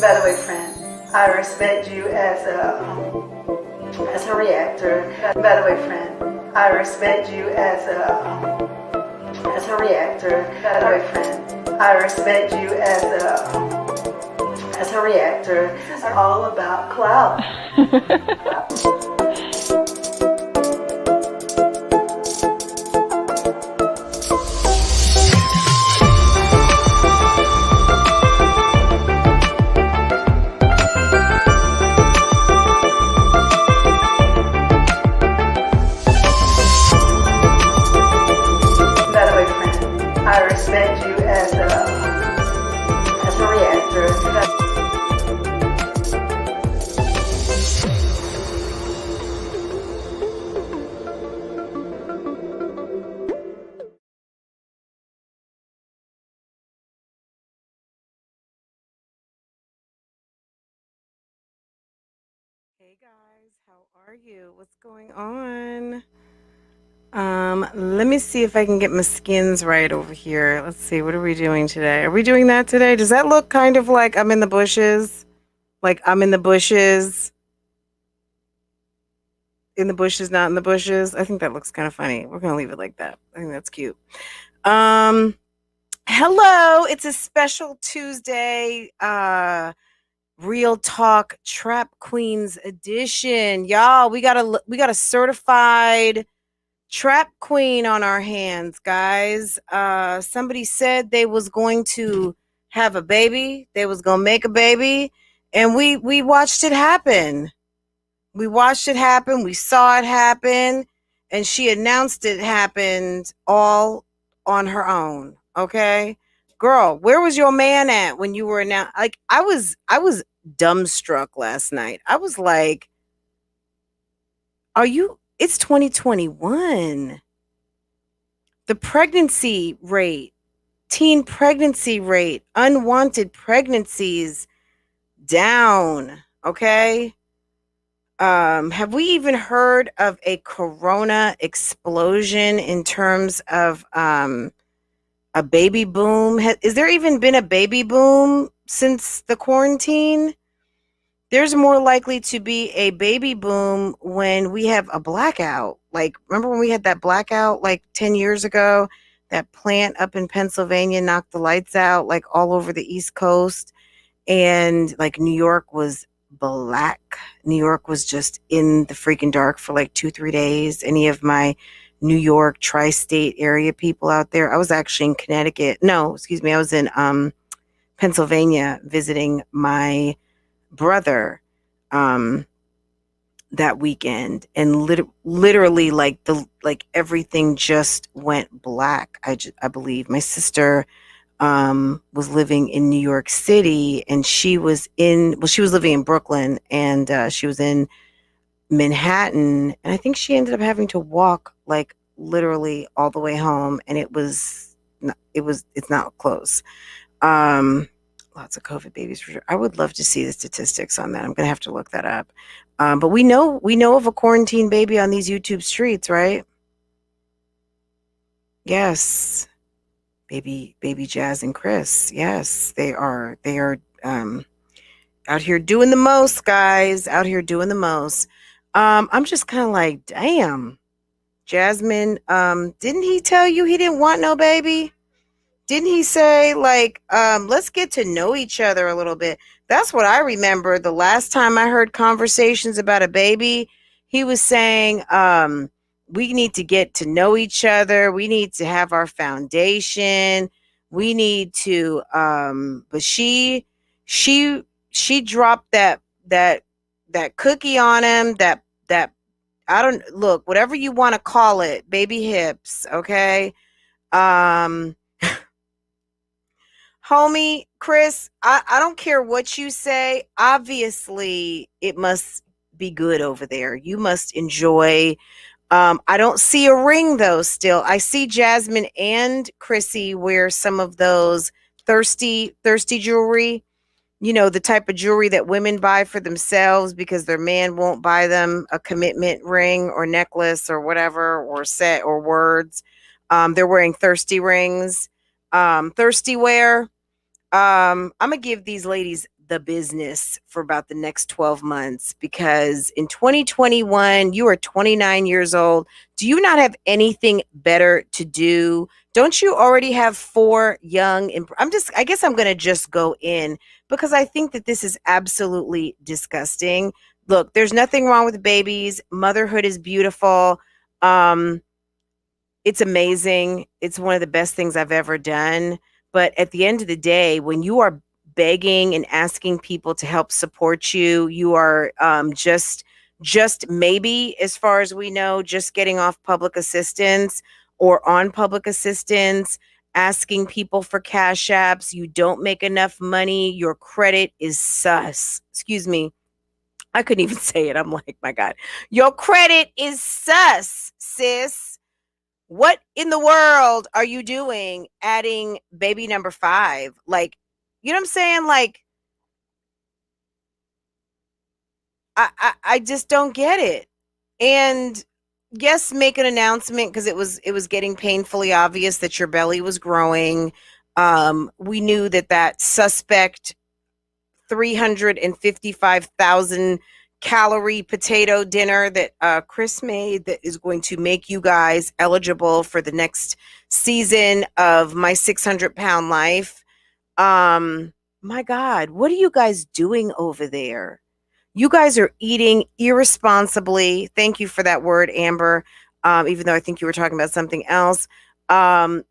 By the way, friend, I respect you as a reactor. By the way, friend, I respect you as a reactor. By the way, friend, I respect you as a reactor. It's all about clout. I respect you as a reactor. Hey guys, how are you? What's going on? Let me see if I can get my skins right over here. Let's see, what are we doing today? Are we doing that today? Does that look kind of like I'm in the bushes? Like I'm in the bushes, not in the bushes? I think that looks kind of funny. We're gonna leave it like that. I think that's cute. Um, Hello, it's a special Tuesday. Real Talk Trap Queens edition. Y'all, we got a certified trap queen on our hands, guys. Somebody said they was going to have a baby. They was going to make a baby, and we watched it happen. We watched it happen. We saw it happen, and she announced it happened all on her own. Okay? Girl, where was your man at when you were announced? Like I was dumbstruck last night. I was like, it's 2021. The pregnancy rate, teen pregnancy rate, unwanted pregnancies down, okay? Have we even heard of a corona explosion in terms of a baby boom? Is there even been a baby boom since the quarantine? There's more likely to be a baby boom when we have a blackout. Like, remember when we had that blackout like 10 years ago? That plant up in Pennsylvania knocked the lights out like all over the East Coast. And like New York was black. New York was just in the freaking dark for like 2-3 days. Any of my New York tri-state area people out there? I was actually in Connecticut. No, excuse me. I was in Pennsylvania visiting my brother that weekend, and literally like everything just went black. I believe my sister was living in New York City, and she was living in Brooklyn, and she was in Manhattan, and I think she ended up having to walk like literally all the way home, and it's not close. um Lots of COVID babies for sure. I would love to see the statistics on that. I'm gonna have to look that up. But we know of a quarantine baby on these YouTube streets, right? Yes, baby Jazz and Chris. Yes, they are out here doing the most, guys. Out here doing the most. I'm just kind of like, damn, Jasmine. Didn't he tell you he didn't want no baby? Didn't he say like, let's get to know each other a little bit? That's what I remember. The last time I heard conversations about a baby, he was saying, we need to get to know each other. We need to have our foundation. We need to, but she dropped that cookie on him. That I don't look, whatever you want to call it, baby hips. Okay. Um, Homie, Chris, I don't care what you say. Obviously, it must be good over there. You must enjoy. I don't see a ring though still. I see Jasmine and Chrissy wear some of those thirsty jewelry. You know, the type of jewelry that women buy for themselves because their man won't buy them a commitment ring or necklace or whatever, or set or words. They're wearing thirsty rings. Thirsty wear. I'm gonna give these ladies the business for about the next 12 months, because in 2021, you are 29 years old. Do you not have anything better to do? Don't you already have 4 young? I guess I'm going to just go in because I think that this is absolutely disgusting. Look, there's nothing wrong with babies. Motherhood is beautiful. It's amazing. It's one of the best things I've ever done. But at the end of the day, when you are begging and asking people to help support you, you are just maybe, as far as we know, just getting off public assistance or on public assistance, asking people for cash apps. You don't make enough money. Your credit is sus. Excuse me. I couldn't even say it. I'm like, my God, your credit is sus, sis. What in the world are you doing adding baby number 5? Like, you know what I'm saying? Like, I just don't get it. And yes, make an announcement, because it was getting painfully obvious that your belly was growing. We knew that suspect 355,000 calorie potato dinner that Chris made, that is going to make you guys eligible for the next season of My 600-Pound Life. My God, what are you guys doing over there? You guys are eating irresponsibly. Thank you for that word, Amber. Even though I think you were talking about something else.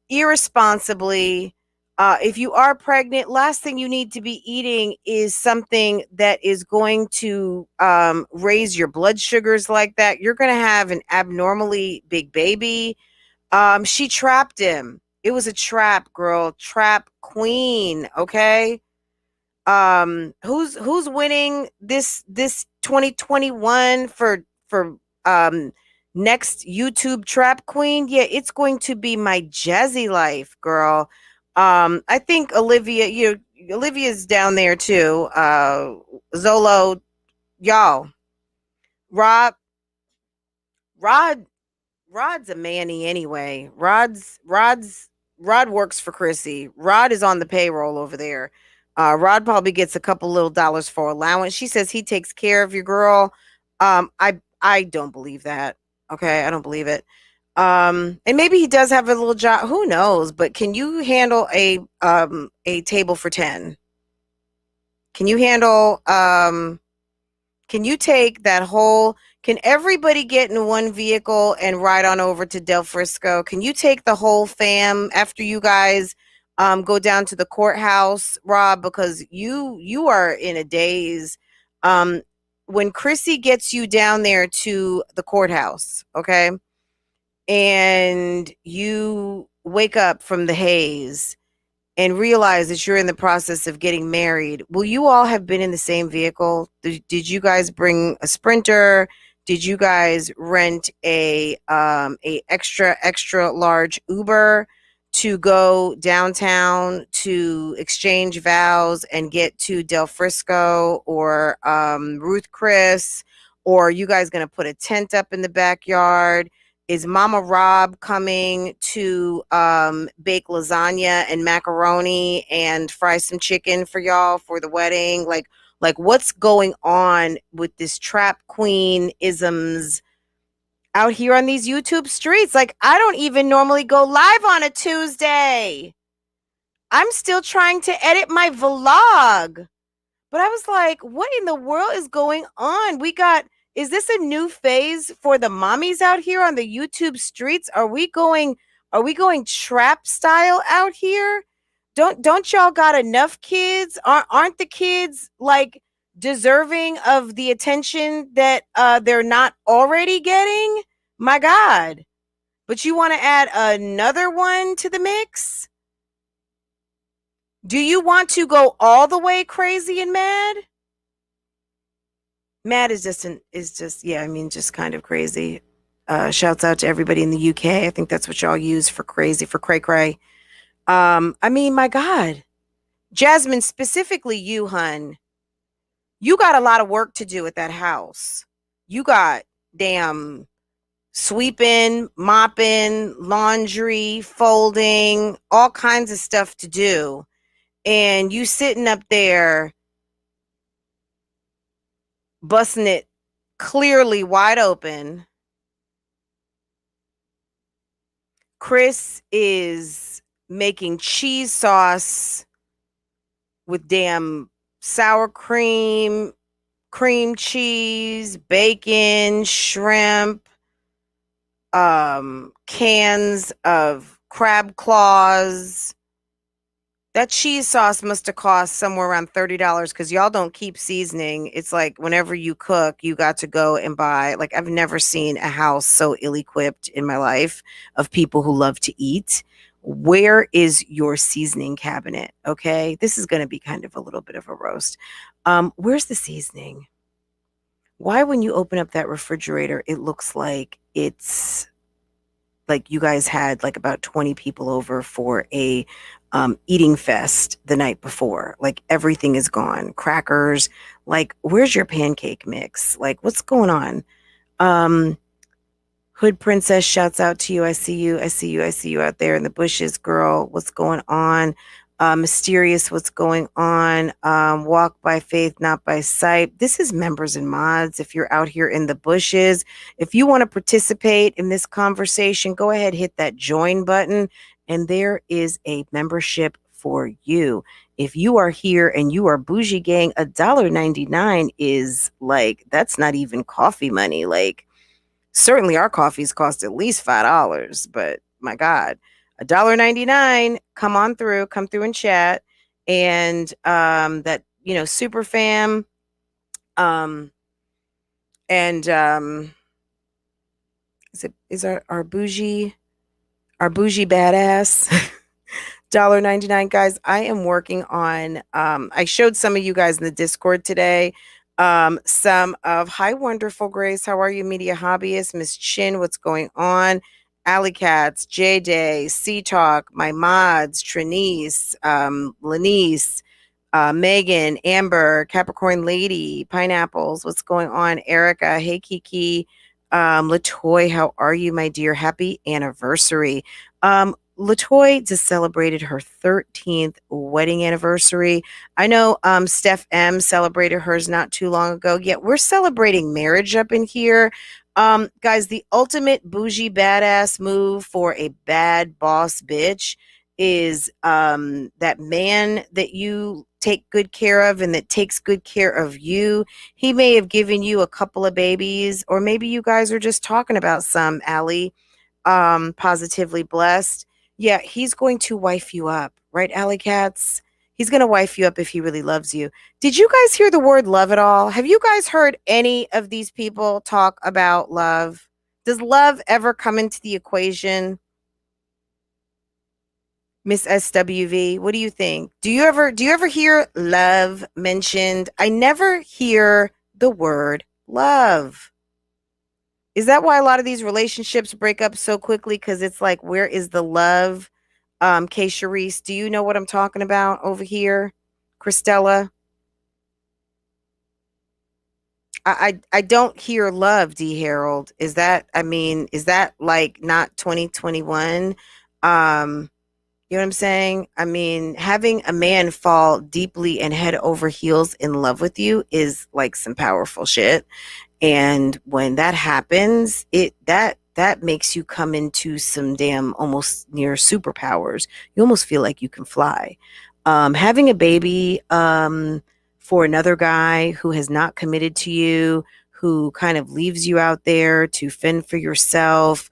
Irresponsibly. If you are pregnant, last thing you need to be eating is something that is going to raise your blood sugars like that. You're going to have an abnormally big baby. She trapped him. It was a trap, girl. Trap queen. Okay. Who's winning this 2021 for next YouTube trap queen? Yeah, it's going to be MyJazzyLife, girl. I think Olivia's down there too. Zolo, y'all. Rob Rod Rod's a manny anyway. Rod works for Chrissy. Rod is on the payroll over there. Rod probably gets a couple little dollars for allowance. She says he takes care of your girl. I don't believe that. Okay, I don't believe it. And maybe he does have a little job. Who knows? But can you handle a table for 10? Can you handle can you take that whole, can everybody get in one vehicle and ride on over to Del Frisco? Can you take the whole fam after you guys go down to the courthouse, Rob? Because you are in a daze. When Chrissy gets you down there to the courthouse, okay, and you wake up from the haze and realize that you're in the process of getting married, will you all have been in the same vehicle? Did you guys bring a Sprinter? Did you guys rent a extra large Uber to go downtown to exchange vows and get to Del Frisco or Ruth Chris? Or are you guys going to put a tent up in the backyard? Is Mama Rob coming to bake lasagna and macaroni and fry some chicken for y'all for the wedding? Like what's going on with this trap queen isms out here on these YouTube streets? Like, I don't even normally go live on a Tuesday. I'm still trying to edit my vlog. But I was like, what in the world is going on? Is this a new phase for the mommies out here on the YouTube streets? Are we going trap style out here? Don't y'all got enough kids? Aren't the kids like deserving of the attention that they're not already getting? My God. But you want to add another one to the mix? Do you want to go all the way crazy and mad? Mad is just kind of crazy. Shouts out to everybody in the UK. I think that's what y'all use for crazy, for cray cray. My God. Jasmine, specifically you, hun. You got a lot of work to do at that house. You got damn sweeping, mopping, laundry, folding, all kinds of stuff to do. And you sitting up there busting it clearly wide open. Chris is making cheese sauce with damn sour cream, cream cheese, bacon, shrimp, cans of crab claws. That cheese sauce must have cost somewhere around $30 because y'all don't keep seasoning. It's like whenever you cook, you got to go and buy. Like, I've never seen a house so ill-equipped in my life of people who love to eat. Where is your seasoning cabinet? Okay, this is going to be kind of a little bit of a roast. Where's the seasoning? Why, when you open up that refrigerator, it looks like it's like you guys had like about 20 people over for a eating fest the night before. Like, everything is gone. Crackers. Like, where's your pancake mix? Like, what's going on? Um, Hood Princess shouts out to you. I see you. I see you. I see you out there in the bushes, girl. What's going on? Mysterious, what's going on? Walk by faith, not by sight. This is members and mods. If you're out here in the bushes, if you want to participate in this conversation, go ahead, hit that join button, and there is a membership for you. If you are here and you are bougie gang, $1.99 is like, that's not even coffee money. Like, certainly our coffees cost at least $5, but my God, $1.99. Come through and chat. And that, super fam. And is our bougie badass $1.99, guys. I am working on I showed some of you guys in the Discord today some of Hi Wonderful Grace. How are you, media hobbyist? Miss Chin, what's going on? Alley Cats, J Day, C Talk, my mods, Trinice, Lanice, Megan, Amber, Capricorn Lady, Pineapples, what's going on? Erica, hey Kiki, Latoy, how are you, my dear? Happy anniversary. Latoy just celebrated her 13th wedding anniversary. I know Steph M celebrated hers not too long ago. Yeah, we're celebrating marriage up in here. Guys, the ultimate bougie badass move for a bad boss bitch is that man that you take good care of and that takes good care of you. He may have given you a couple of babies, or maybe you guys are just talking about some, Allie. Positively blessed. Yeah, he's going to wife you up, right, Alley Cats? He's going to wife you up if he really loves you. Did you guys hear the word love at all? Have you guys heard any of these people talk about love? Does love ever come into the equation? Miss SWV, what do you think? Do you ever hear love mentioned? I never hear the word love. Is that why a lot of these relationships break up so quickly? Because it's like, where is the love? Kay Charisse, do you know what I'm talking about over here? Christella? I don't hear love, D Harold. Is that like not 2021? You know what I'm saying? I mean, having a man fall deeply and head over heels in love with you is like some powerful shit. And when that happens, that makes you come into some damn almost near superpowers. You almost feel like you can fly. Having a baby for another guy who has not committed to you, who kind of leaves you out there to fend for yourself,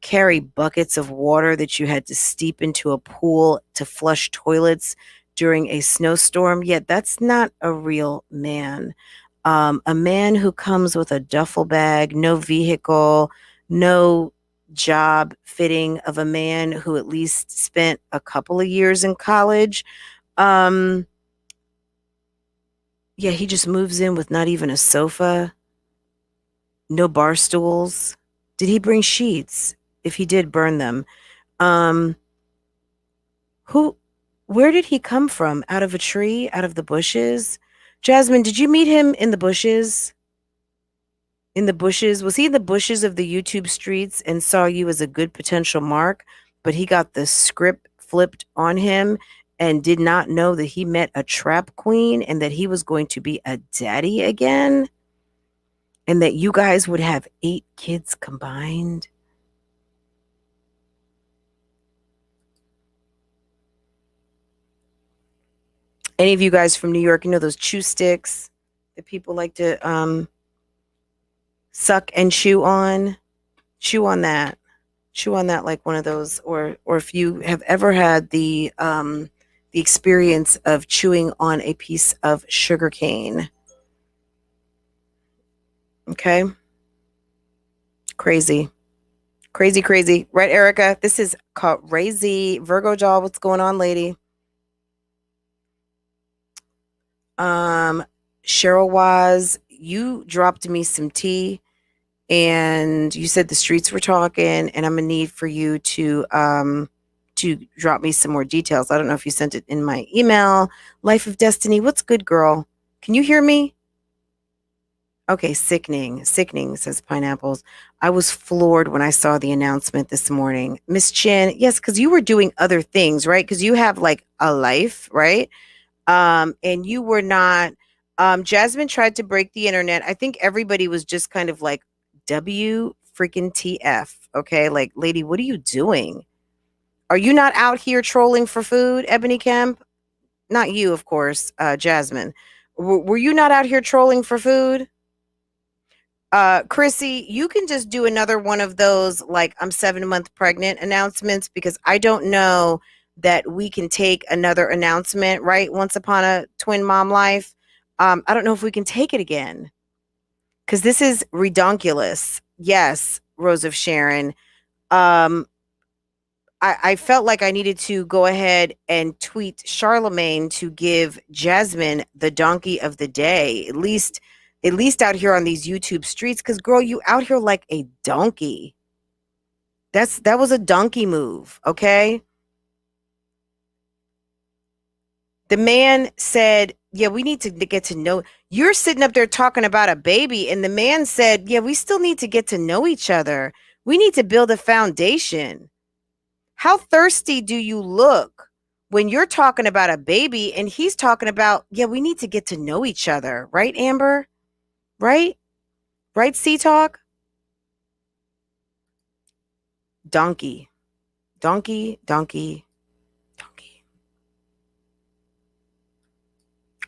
carry buckets of water that you had to steep into a pool to flush toilets during a snowstorm. Yet that's not a real man. A man who comes with a duffel bag, no vehicle, no job fitting of a man who at least spent a couple of years in college. Yeah, he just moves in with not even a sofa, no bar stools. Did he bring sheets? If he did, burn them. Um, who, where did he come from? Out of a tree? Out of the bushes? Jasmine, did you meet him in the bushes? In the bushes? Was he in the bushes of the YouTube streets and saw you as a good potential mark, but he got the script flipped on him and did not know that he met a trap queen and that he was going to be a daddy again, and that you guys would have 8 kids combined. Any of you guys from New York, you know those chew sticks that people like to suck and chew on? Chew on that. Chew on that like one of those. Or if you have ever had the experience of chewing on a piece of sugar cane. Okay? Crazy. Crazy, crazy. Right, Erica? This is crazy. Virgo doll, what's going on, lady? Cheryl Waz, you dropped me some tea and you said the streets were talking, and I'm gonna need for you to drop me some more details. I don't know if you sent it in my email. Life of Destiny, what's good, girl? Can you hear me? Okay, sickening, says Pineapples. I was floored when I saw the announcement this morning. Miss Chin, yes, because you were doing other things, right? Because you have like a life, right? And you were not. Jasmine tried to break the internet. I think everybody was just kind of like, W freaking TF. Okay, like, lady, what are you doing? Are you not out here trolling for food, Ebony Kemp? Not you, of course, Jasmine. Were you not out here trolling for food? Chrissy, you can just do another one of those, like, I'm 7 months pregnant announcements, because I don't know that we can take another announcement, right? Once upon a twin mom life. I don't know if we can take it again, because this is redonkulous. Yes, Rose of Sharon. I felt like I needed to go ahead and tweet Charlemagne to give Jasmine the donkey of the day, at least out here on these YouTube streets, because girl, you out here like a donkey. That was a donkey move, okay? The man said, yeah, we need to get to know. You're sitting up there talking about a baby, and the man said, yeah, we still need to get to know each other. We need to build a foundation. How thirsty do you look when you're talking about a baby and he's talking about, yeah, we need to get to know each other, right, Amber? Right? Right, C-Talk? Donkey. Donkey, donkey, donkey.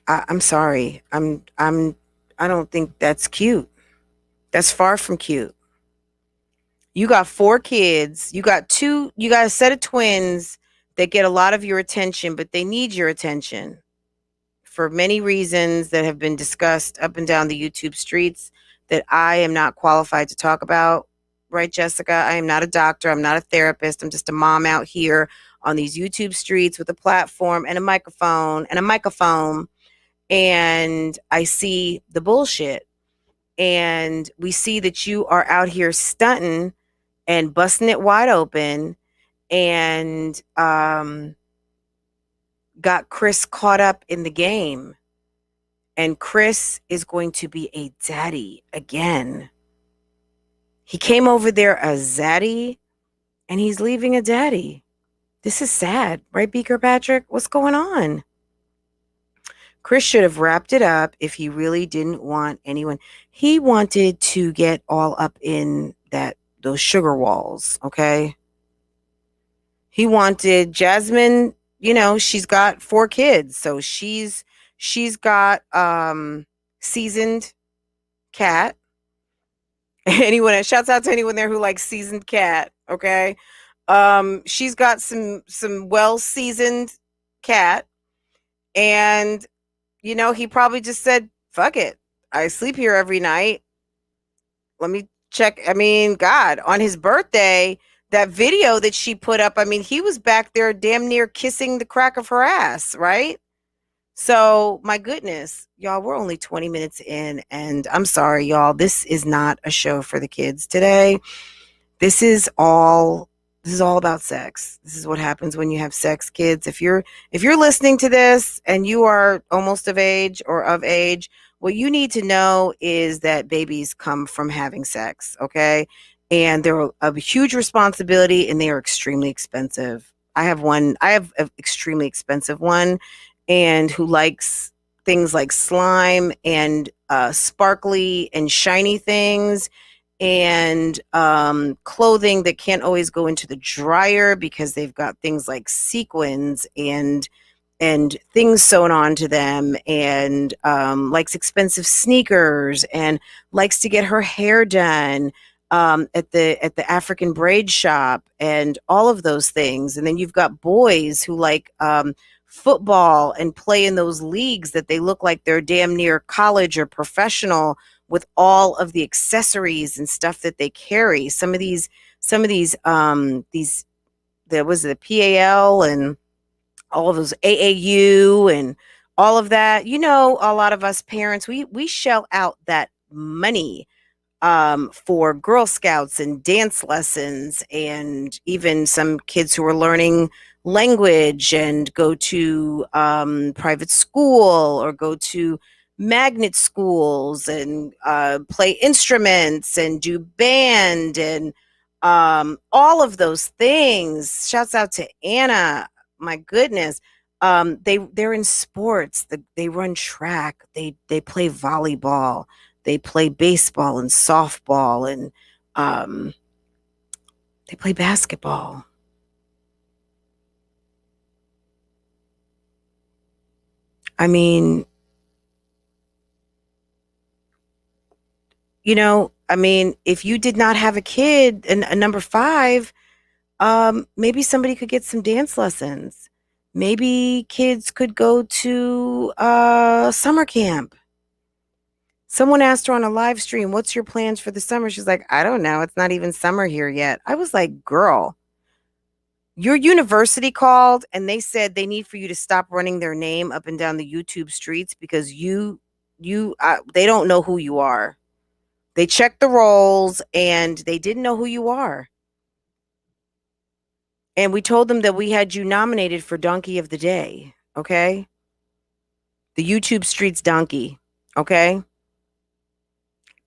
I'm sorry. I don't think that's cute. That's far from cute. You got 4 kids. You got a set of twins that get a lot of your attention, but they need your attention for many reasons that have been discussed up and down the YouTube streets that I am not qualified to talk about. Right, Jessica? I am not a doctor. I'm not a therapist. I'm just a mom out here on these YouTube streets with a platform and a microphone and a microphone. And I see the bullshit. And we see that you are out here stunting and busting it wide open, and got Chris caught up in the game. And Chris is going to be a daddy again. He came over there as ZADDY, and he's leaving a daddy. This is sad, right, Beaker Patrick? What's going on? Chris should have wrapped it up if he really didn't want anyone. He wanted to get all up in those sugar walls, okay? He wanted Jasmine, she's got 4 kids, so she's got seasoned cat. Anyone, shouts out to anyone there who likes seasoned cat, okay? She's got some well-seasoned cat, and he probably just said, fuck it. I sleep here every night. Let me check. I mean, God, on his birthday, that video that she put up, I mean, he was back there damn near kissing the crack of her ass, right? So, my goodness, y'all, we're only 20 minutes in, and I'm sorry, y'all. This is not a show for the kids today. This is all about sex. This is what happens when you have sex, kids. If you're listening to this and you are almost of age or of age, what you need to know is that babies come from having sex, okay? And they're a huge responsibility, and they are extremely expensive, I have one. I have an extremely expensive one, and who likes things like slime and sparkly and shiny things, and clothing that can't always go into the dryer because they've got things like sequins and things sewn onto them, and likes expensive sneakers, and likes to get her hair done at the African braid shop, and all of those things. And then you've got boys who like football and play in those leagues that they look like they're damn near college or professional, with all of the accessories and stuff that they carry. Some of these there was the PAL and all of those AAU and all of that. You know, a lot of us parents, we shell out that money for Girl Scouts and dance lessons, and even some kids who are learning language and go to private school or go to magnet schools and play instruments and do band and all of those things. Shouts out to Anna. My goodness. They're in sports. They run track. They play volleyball. They play baseball and softball, and they play basketball. I mean, if you did not have a kid and a number five, maybe somebody could get some dance lessons. Maybe kids could go to summer camp. Someone asked her on a live stream, "What's your plans for the summer?" She's like, "I don't know. It's not even summer here yet." I was like, "Girl, your university called and they said they need for you to stop running their name up and down the YouTube streets because they don't know who you are. They checked the rolls and they didn't know who you are. And we told them that we had you nominated for Donkey of the Day, okay? The YouTube streets donkey, okay?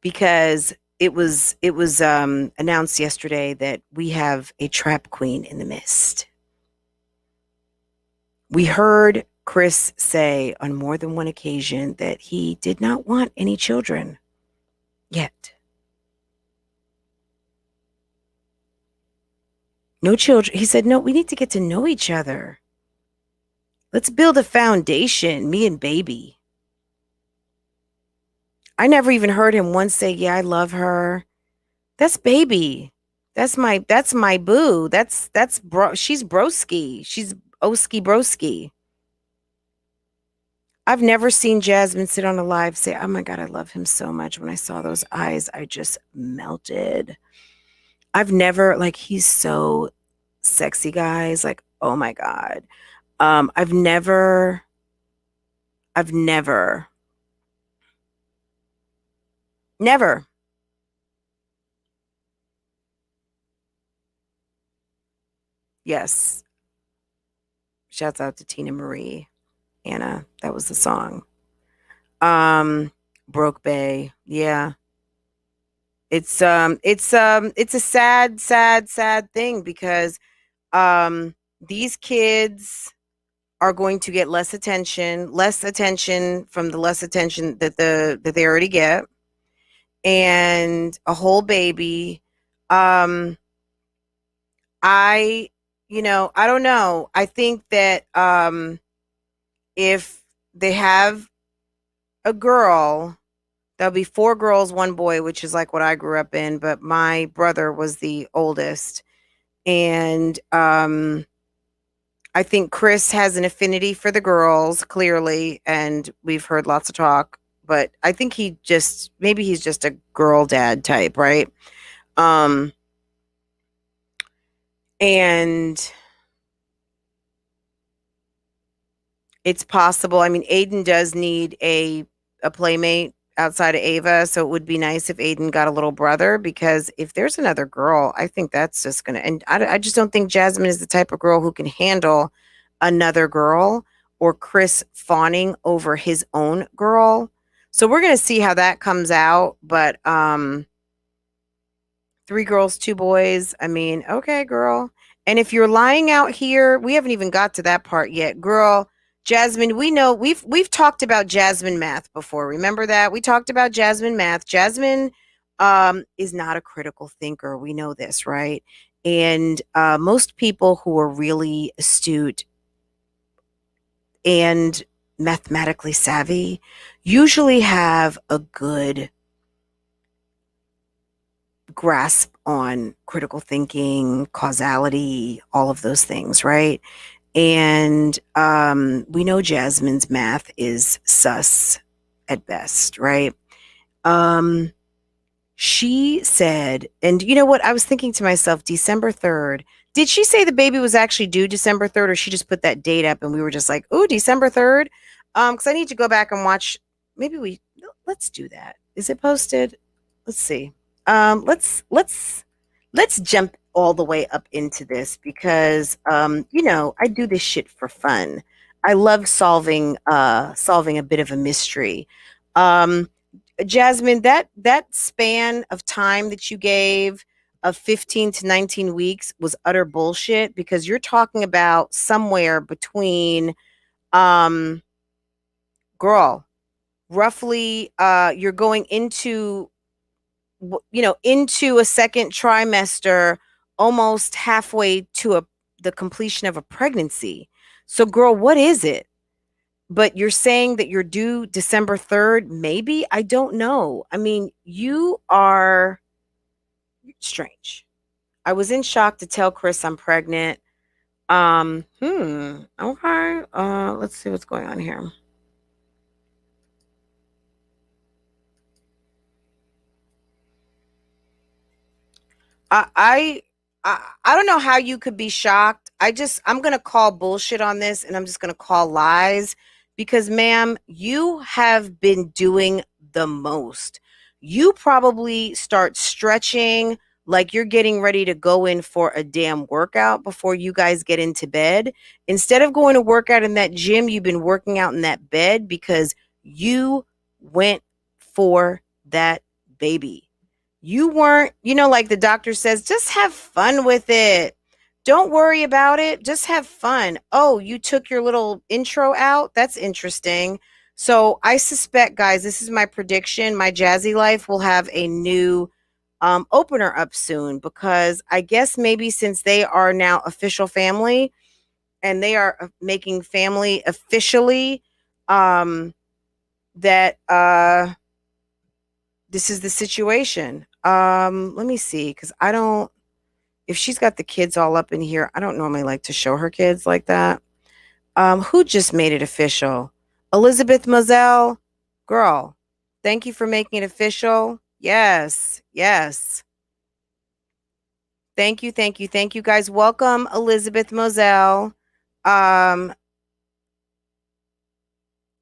Because it was announced yesterday that we have a trap queen in the mist. We heard Chris say on more than one occasion that he did not want any children yet. No children. He said, "No, we need to get to know each other. Let's build a foundation, me and baby." I never even heard him once say, "Yeah, I love her." That's baby. That's my boo. That's bro. She's broski. She's oski broski. I've never seen Jasmine sit on a live say, "Oh my God, I love him so much." When I saw those eyes, I just melted. I've never, like, he's so sexy, guys. Like, oh my God. I've never. Yes. Shouts out to Tina Marie. Anna, that was the song. Broke Bay. Yeah. It's a sad thing because these kids are going to get less attention from the less attention that they already get, and a whole baby. I I don't know. I think that if they have a girl, there'll be 4 girls, 1 boy, which is like what I grew up in, but my brother was the oldest. And I think Chris has an affinity for the girls, clearly, and we've heard lots of talk, but I think maybe he's just a girl dad type, right? And it's possible. I mean, Aiden does need a playmate outside of Ava, so it would be nice if Aiden got a little brother, because if there's another girl, I think that's just gonna. And I just don't think Jasmine is the type of girl who can handle another girl, or Chris fawning over his own girl. So we're gonna see how that comes out. But 3 girls, 2 boys. I mean, okay, girl. And if you're lying out here, we haven't even got to that part yet, girl. Jasmine, we know we've talked about Jasmine math before. Remember that? We talked about Jasmine math. Jasmine is not a critical thinker. We know this, right? And most people who are really astute and mathematically savvy usually have a good grasp on critical thinking, causality, all of those things, right? And we know Jasmine's math is sus at best, right? She said, and you know what? I was thinking to myself, December 3rd. Did she say the baby was actually due December 3rd, or she just put that date up and we were just like, oh, December 3rd? Because I need to go back and watch. Maybe let's do that. Is it posted? Let's see. Let's jump all the way up into this because I do this shit for fun. I love solving a bit of a mystery. Jasmine, that span of time that you gave of 15 to 19 weeks was utter bullshit because you're talking about somewhere between girl, roughly you're going into into a second trimester, almost halfway to the completion of a pregnancy. So girl, what is it? But you're saying that you're due December 3rd, maybe? I don't know. I mean, you are strange. I was in shock to tell Chris I'm pregnant. Okay. Let's see what's going on here. I I I don't know how you could be shocked. I'm gonna call bullshit on this and I'm just gonna call lies because ma'am, you have been doing the most. You probably start stretching like you're getting ready to go in for a damn workout before you guys get into bed. Instead of going to work out in that gym, you've been working out in that bed because you went for that baby. You weren't, like the doctor says, just have fun with it. Don't worry about it. Just have fun. Oh, you took your little intro out? That's interesting. So I suspect, guys, this is my prediction. My Jazzy Life will have a new opener up soon because I guess maybe since they are now official family and they are making family officially, that this is the situation. Let me see, because if she's got the kids all up in here, I don't normally like to show her kids like that. Who just made it official? Elizabeth Moselle, girl, thank you for making it official. Yes, yes. Thank you, thank you, thank you, guys. Welcome, Elizabeth Moselle.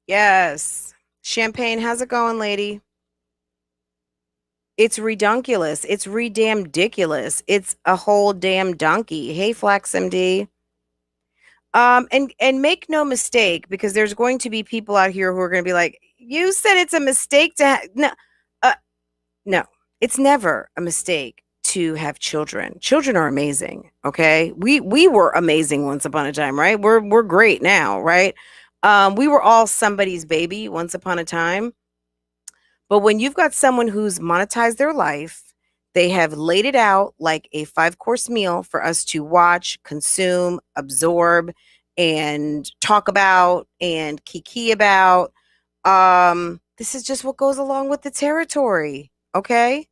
Yes. Champagne, how's it going, lady? It's redunculous. It's re-damn ridiculous. It's a whole damn donkey. Hey, Flax MD. And make no mistake, because there's going to be people out here who are going to be like, you said it's a mistake to no, no, it's never a mistake to have children. Children are amazing. Okay. We were amazing once upon a time, right? We're great now, right? We were all somebody's baby once upon a time. But when you've got someone who's monetized their life, they have laid it out like a 5-course meal for us to watch, consume, absorb, and talk about and kiki about. This is just what goes along with the territory. Okay.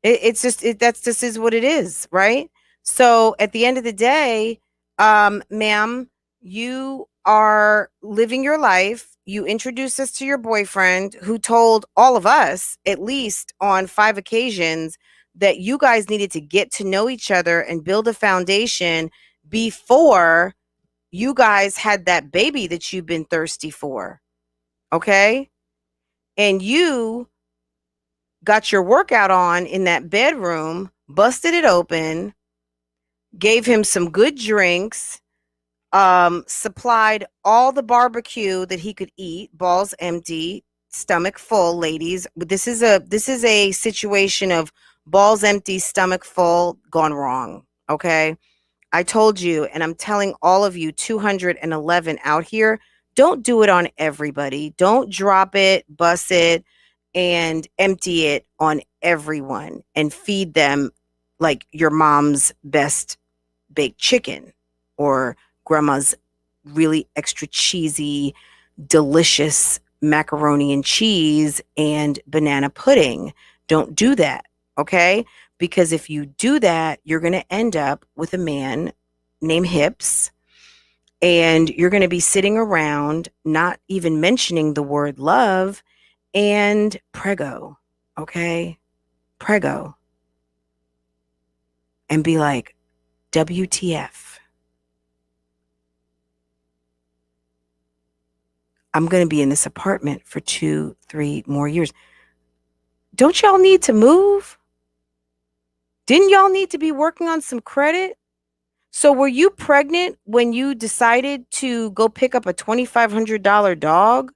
It's just that's just is what it is, right? So at the end of the day, ma'am, you are living your life. You introduced us to your boyfriend who told all of us, at least on 5 occasions, that you guys needed to get to know each other and build a foundation before you guys had that baby that you've been thirsty for. Okay? And you got your workout on in that bedroom, busted it open, gave him some good drinks, supplied all the barbecue that he could eat, balls empty, stomach full, ladies. This is a situation of balls empty, stomach full, gone wrong. Okay. I told you, and I'm telling all of you 211 out here, don't do it on everybody. Don't drop it, bus it, and empty it on everyone and feed them like your mom's best baked chicken or grandma's really extra cheesy, delicious macaroni and cheese and banana pudding. Don't do that, okay? Because if you do that, you're going to end up with a man named Hips, and you're going to be sitting around not even mentioning the word love and prego, okay? Prego. And be like, WTF. I'm going to be in this apartment for 2-3 more years. Don't y'all need to move? Didn't y'all need to be working on some credit? So were you pregnant when you decided to go pick up a $2,500 dog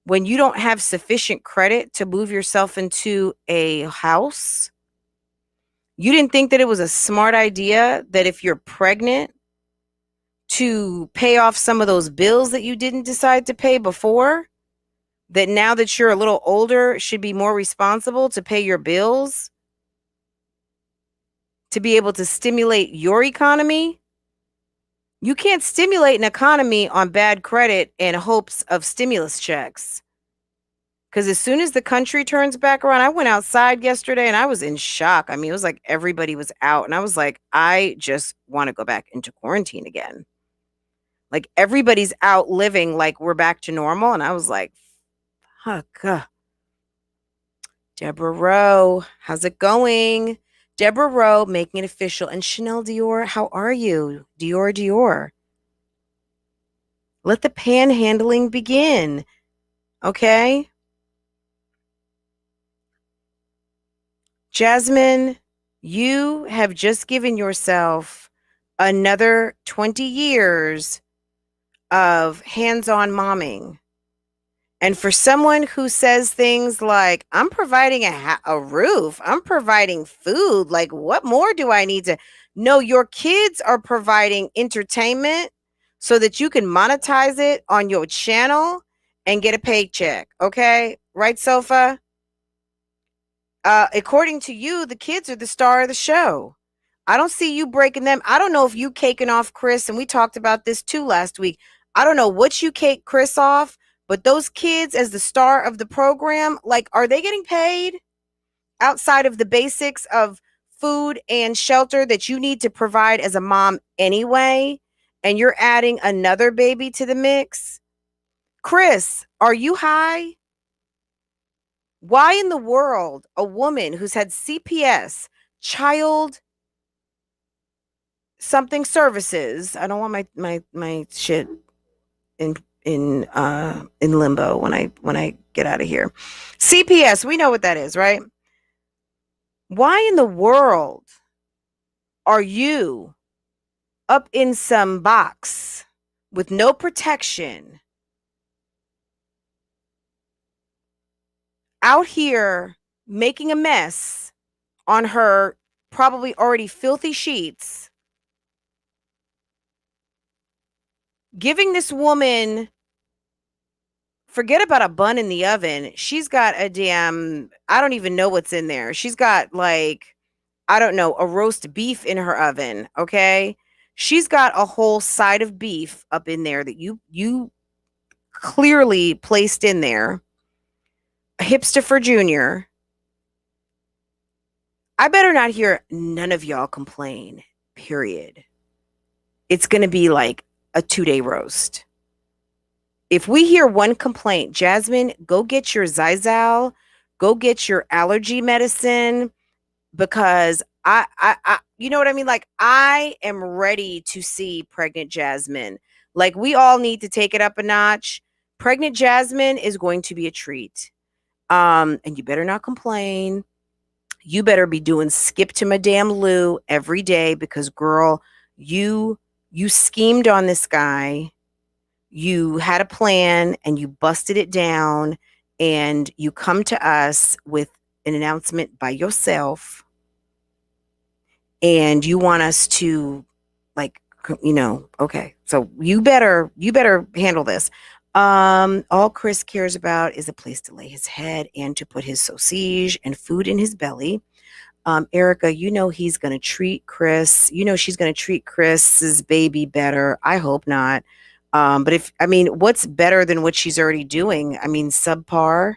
when you don't have sufficient credit to move yourself into a house? You didn't think that it was a smart idea that if you're pregnant to pay off some of those bills that you didn't decide to pay before? That now that you're a little older should be more responsible to pay your bills? To be able to stimulate your economy? You can't stimulate an economy on bad credit and hopes of stimulus checks. Because as soon as the country turns back around, I went outside yesterday and I was in shock. I mean, it was like everybody was out. And I was like, I just want to go back into quarantine again. Like everybody's out living like we're back to normal. And I was like, fuck. Deborah Rowe, how's it going? Deborah Rowe making it official. And Chanel Dior, how are you? Dior. Let the panhandling begin. Okay? Jasmine, you have just given yourself another 20 years of hands-on momming. And for someone who says things like, I'm providing a roof, I'm providing food, like what more do I need to? No, your kids are providing entertainment so that you can monetize it on your channel and get a paycheck. Okay? Right, Sofa? According to you, the kids are the star of the show. I don't see you breaking them. I don't know if you caking off Chris, and we talked about this too last week. I don't know what you cake Chris off, but those kids as the star of the program, like, are they getting paid outside of the basics of food and shelter that you need to provide as a mom anyway? And you're adding another baby to the mix? Chris, are you high? Why in the world a woman who's had CPS, child something services, I don't want my shit in limbo when I get out of here. CPS, we know what that is, right? Why in the world are you up in some box with no protection out here making a mess on her probably already filthy sheets, giving this woman, forget about a bun in the oven. She's got a damn, I don't even know what's in there. She's got like, I don't know, a roast beef in her oven, okay? She's got a whole side of beef up in there that you clearly placed in there. Hipster Junior. I better not hear none of y'all complain, period. It's going to be like a 2-day roast. If we hear one complaint, Jasmine, go get your Zizal, go get your allergy medicine, because I you know what I mean? Like, I am ready to see pregnant Jasmine. Like, we all need to take it up a notch. Pregnant Jasmine is going to be a treat. And you better not complain. You better be doing skip to Madame Lou every day, because girl, you schemed on this guy. You had a plan and you busted it down, and you come to us with an announcement by yourself. and you want us to, like, okay, so you better handle this. All Chris cares about is a place to lay his head and to put his sausage and food in his belly. Erica, he's going to treat Chris. She's going to treat Chris's baby better. I hope not. But what's better than what she's already doing? Subpar.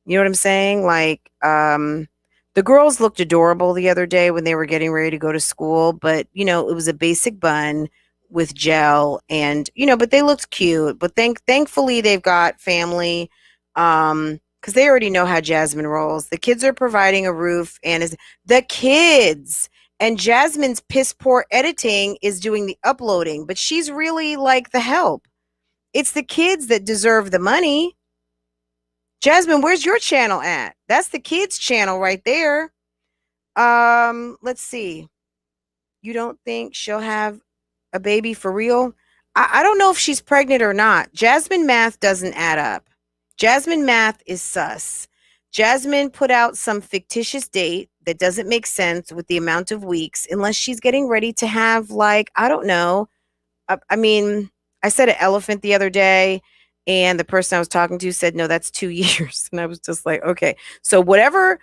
You know what I'm saying? Like, the girls looked adorable the other day when they were getting ready to go to school, but it was a basic bun with gel, and but they looked cute. But thankfully they've got family. Because they already know how Jasmine rolls. The kids are providing a roof, and the kids, and Jasmine's piss poor editing is doing the uploading, but she's really like the help. It's the kids that deserve the money. Jasmine, where's your channel at? That's the kids' channel right there. Let's see. You don't think she'll have a baby for real? I don't know if she's pregnant or not. Jasmine math doesn't add up. Jasmine math is sus. Jasmine put out some fictitious date that doesn't make sense with the amount of weeks, unless she's getting ready to have, like, I don't know. I said an elephant the other day, and the person I was talking to said, no, that's 2 years. And I was just like, okay. So whatever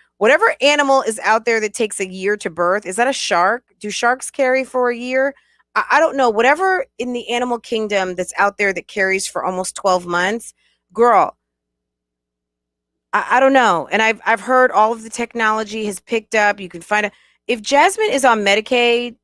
animal is out there that takes a year to birth, is that a shark? Do sharks carry for a year? I don't know. Whatever in the animal kingdom that's out there that carries for almost 12 months, girl, I don't know. And I've heard all of the technology has picked up. You can find if Jasmine is on Medicaid,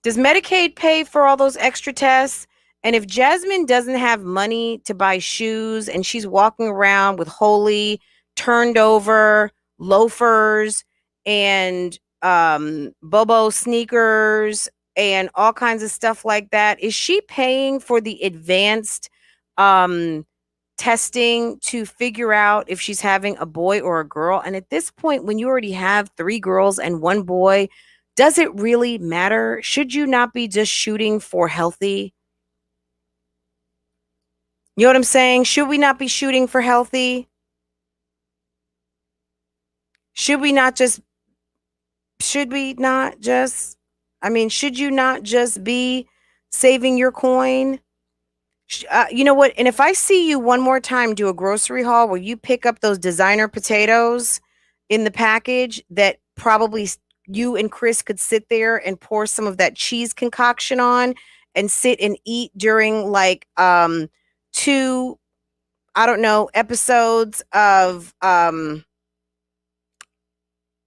does Medicaid pay for all those extra tests? And if Jasmine doesn't have money to buy shoes and she's walking around with holy turned over loafers and Bobo sneakers and all kinds of stuff like that, is she paying for the advanced testing to figure out if she's having a boy or a girl? And at this point, when you already have 3 girls and 1 boy, does it really matter? Should you not be just shooting for healthy? You know what I'm saying? Should we not be shooting for healthy? Should you not just be saving your coin? You know what? And if I see you one more time do a grocery haul where you pick up those designer potatoes in the package that probably you and Chris could sit there and pour some of that cheese concoction on and sit and eat during, like, 2, I don't know, episodes of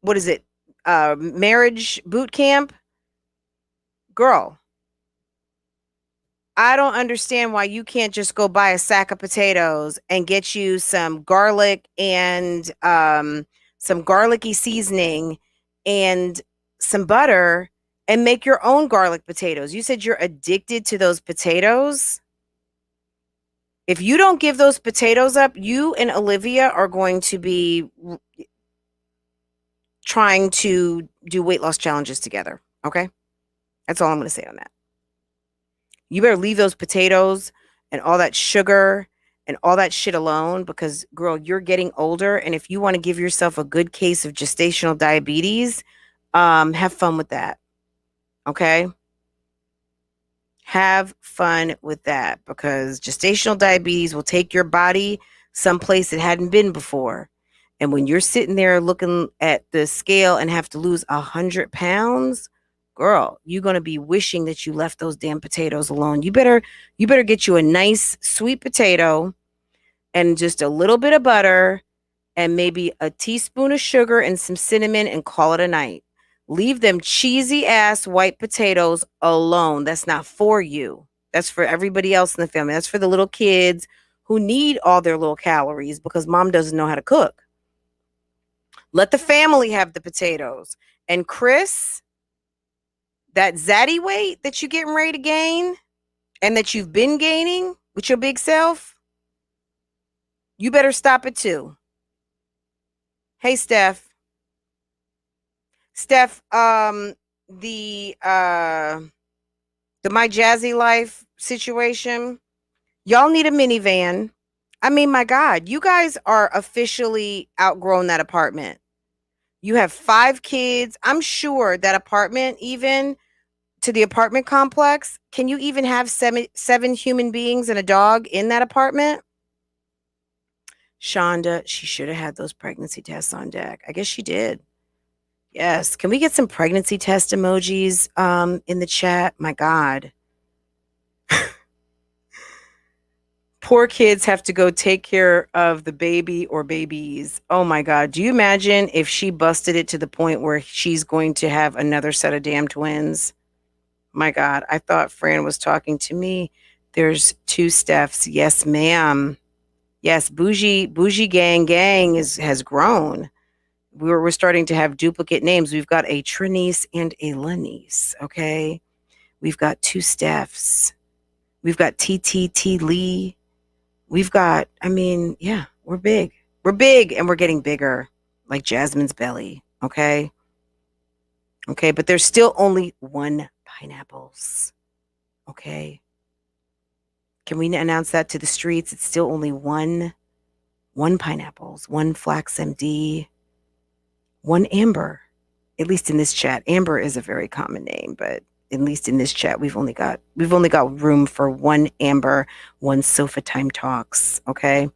what is it? Marriage boot camp. Girl, I don't understand why you can't just go buy a sack of potatoes and get you some garlic and some garlicky seasoning and some butter and make your own garlic potatoes. You said you're addicted to those potatoes. If you don't give those potatoes up, you and Olivia are going to be trying to do weight loss challenges together. Okay? That's all I'm going to say on that. You better leave those potatoes and all that sugar and all that shit alone, because, girl, you're getting older. And if you want to give yourself a good case of gestational diabetes, have fun with that. Okay? Have fun with that, because gestational diabetes will take your body someplace it hadn't been before. And when you're sitting there looking at the scale and have to lose 100 pounds, girl, you're going to be wishing that you left those damn potatoes alone. You better get you a nice sweet potato and just a little bit of butter and maybe a teaspoon of sugar and some cinnamon and call it a night. Leave them cheesy ass white potatoes alone. That's not for you. That's for everybody else in the family. That's for the little kids who need all their little calories because mom doesn't know how to cook. Let the family have the potatoes. And Chris, that zaddy weight that you're getting ready to gain and that you've been gaining with your big self, you better stop it too. Hey, Steph, the MyJazzyLife situation, y'all need a minivan. I mean, my God, you guys are officially outgrown that apartment. You have 5 kids. I'm sure that apartment, even to the apartment complex, can you even have seven human beings and a dog in that apartment? Shonda, she should have had those pregnancy tests on deck. I guess she did. Yes. Can we get some pregnancy test emojis in the chat? My God. Poor kids have to go take care of the baby or babies. Oh my God. Do you imagine if she busted it to the point where she's going to have another set of damn twins? My God. I thought Fran was talking to me. There's 2 Stephs. Yes, ma'am. Yes, bougie gang has grown. We're starting to have duplicate names. We've got a Trinice and a Lenice. Okay. We've got 2 Stephs. We've got TTT Lee. We've got, I mean, yeah, we're big. We're big and we're getting bigger, like Jasmine's belly. Okay. Okay. But there's still only 1 pineapples. Okay. Can we announce that to the streets? It's still only one pineapples, 1 Flax MD, 1 Amber. At least in this chat, Amber is a very common name, but at least in this chat, we've only got room for 1 Amber, 1 Sofa Time Talks. Okay.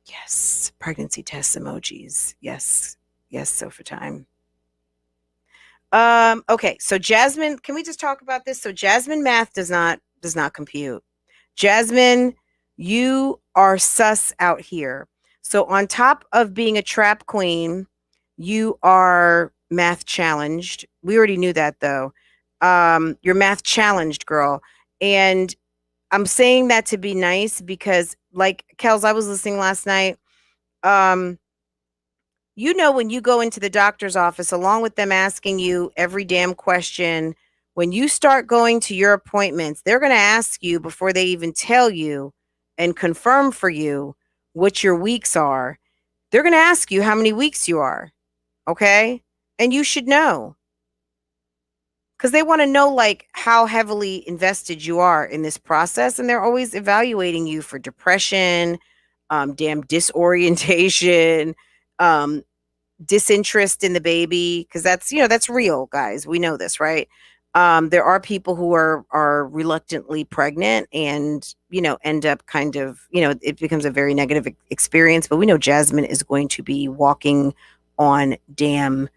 Yes, pregnancy test emojis. Yes, Sofa Time. Okay, so Jasmine, can we just talk about this? So Jasmine math does not compute. Jasmine, you are sus out here. So on top of being a trap queen, you are math challenged. We already knew that though. You're math challenged, girl. And I'm saying that to be nice because like Kels, I was listening last night. You know, when you go into the doctor's office, along with them asking you every damn question, when you start going to your appointments, they're going to ask you before they even tell you and confirm for you what your weeks are. They're going to ask you how many weeks you are. Okay. And you should know because they want to know like how heavily invested you are in this process. And they're always evaluating you for depression, damn disorientation, disinterest in the baby, because that's real, guys. We know this, right? There are people who are reluctantly pregnant and end up kind of it becomes a very negative experience. But we know Jasmine is going to be walking on damn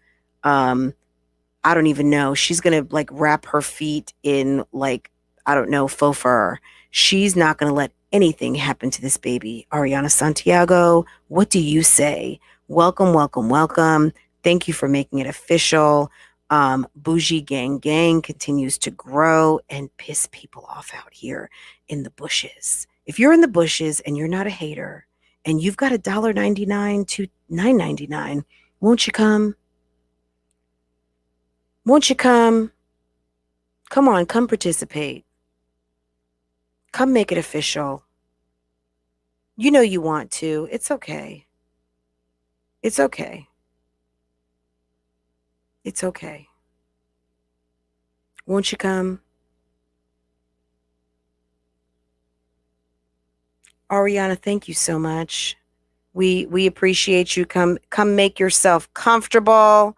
I don't even know. She's going to like wrap her feet in like, I don't know, faux fur. She's not going to let anything happen to this baby. Ariana Santiago, what do you say? Welcome, welcome, welcome. Thank you for making it official. Bougie Gang continues to grow and piss people off out here in the bushes. If you're in the bushes and you're not a hater and you've got $1.99 to $9.99, won't you come? Won't you come? Come on, come participate. Come make it official. You know you want to. It's okay. It's okay. It's okay. Won't you come? Ariana, thank you so much. We appreciate you. Come make yourself comfortable.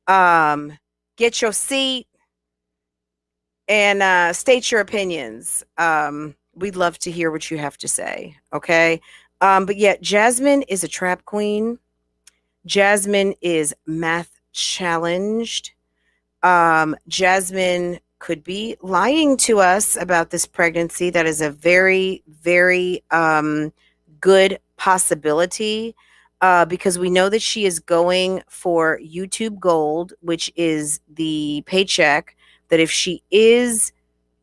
Get your seat and state your opinions. We'd love to hear what you have to say. Okay. But yeah, Jasmine is a trap queen. Jasmine is math challenged. Jasmine could be lying to us about this pregnancy. That is a very, very good possibility because we know that she is going for YouTube Gold, which is the paycheck that if she is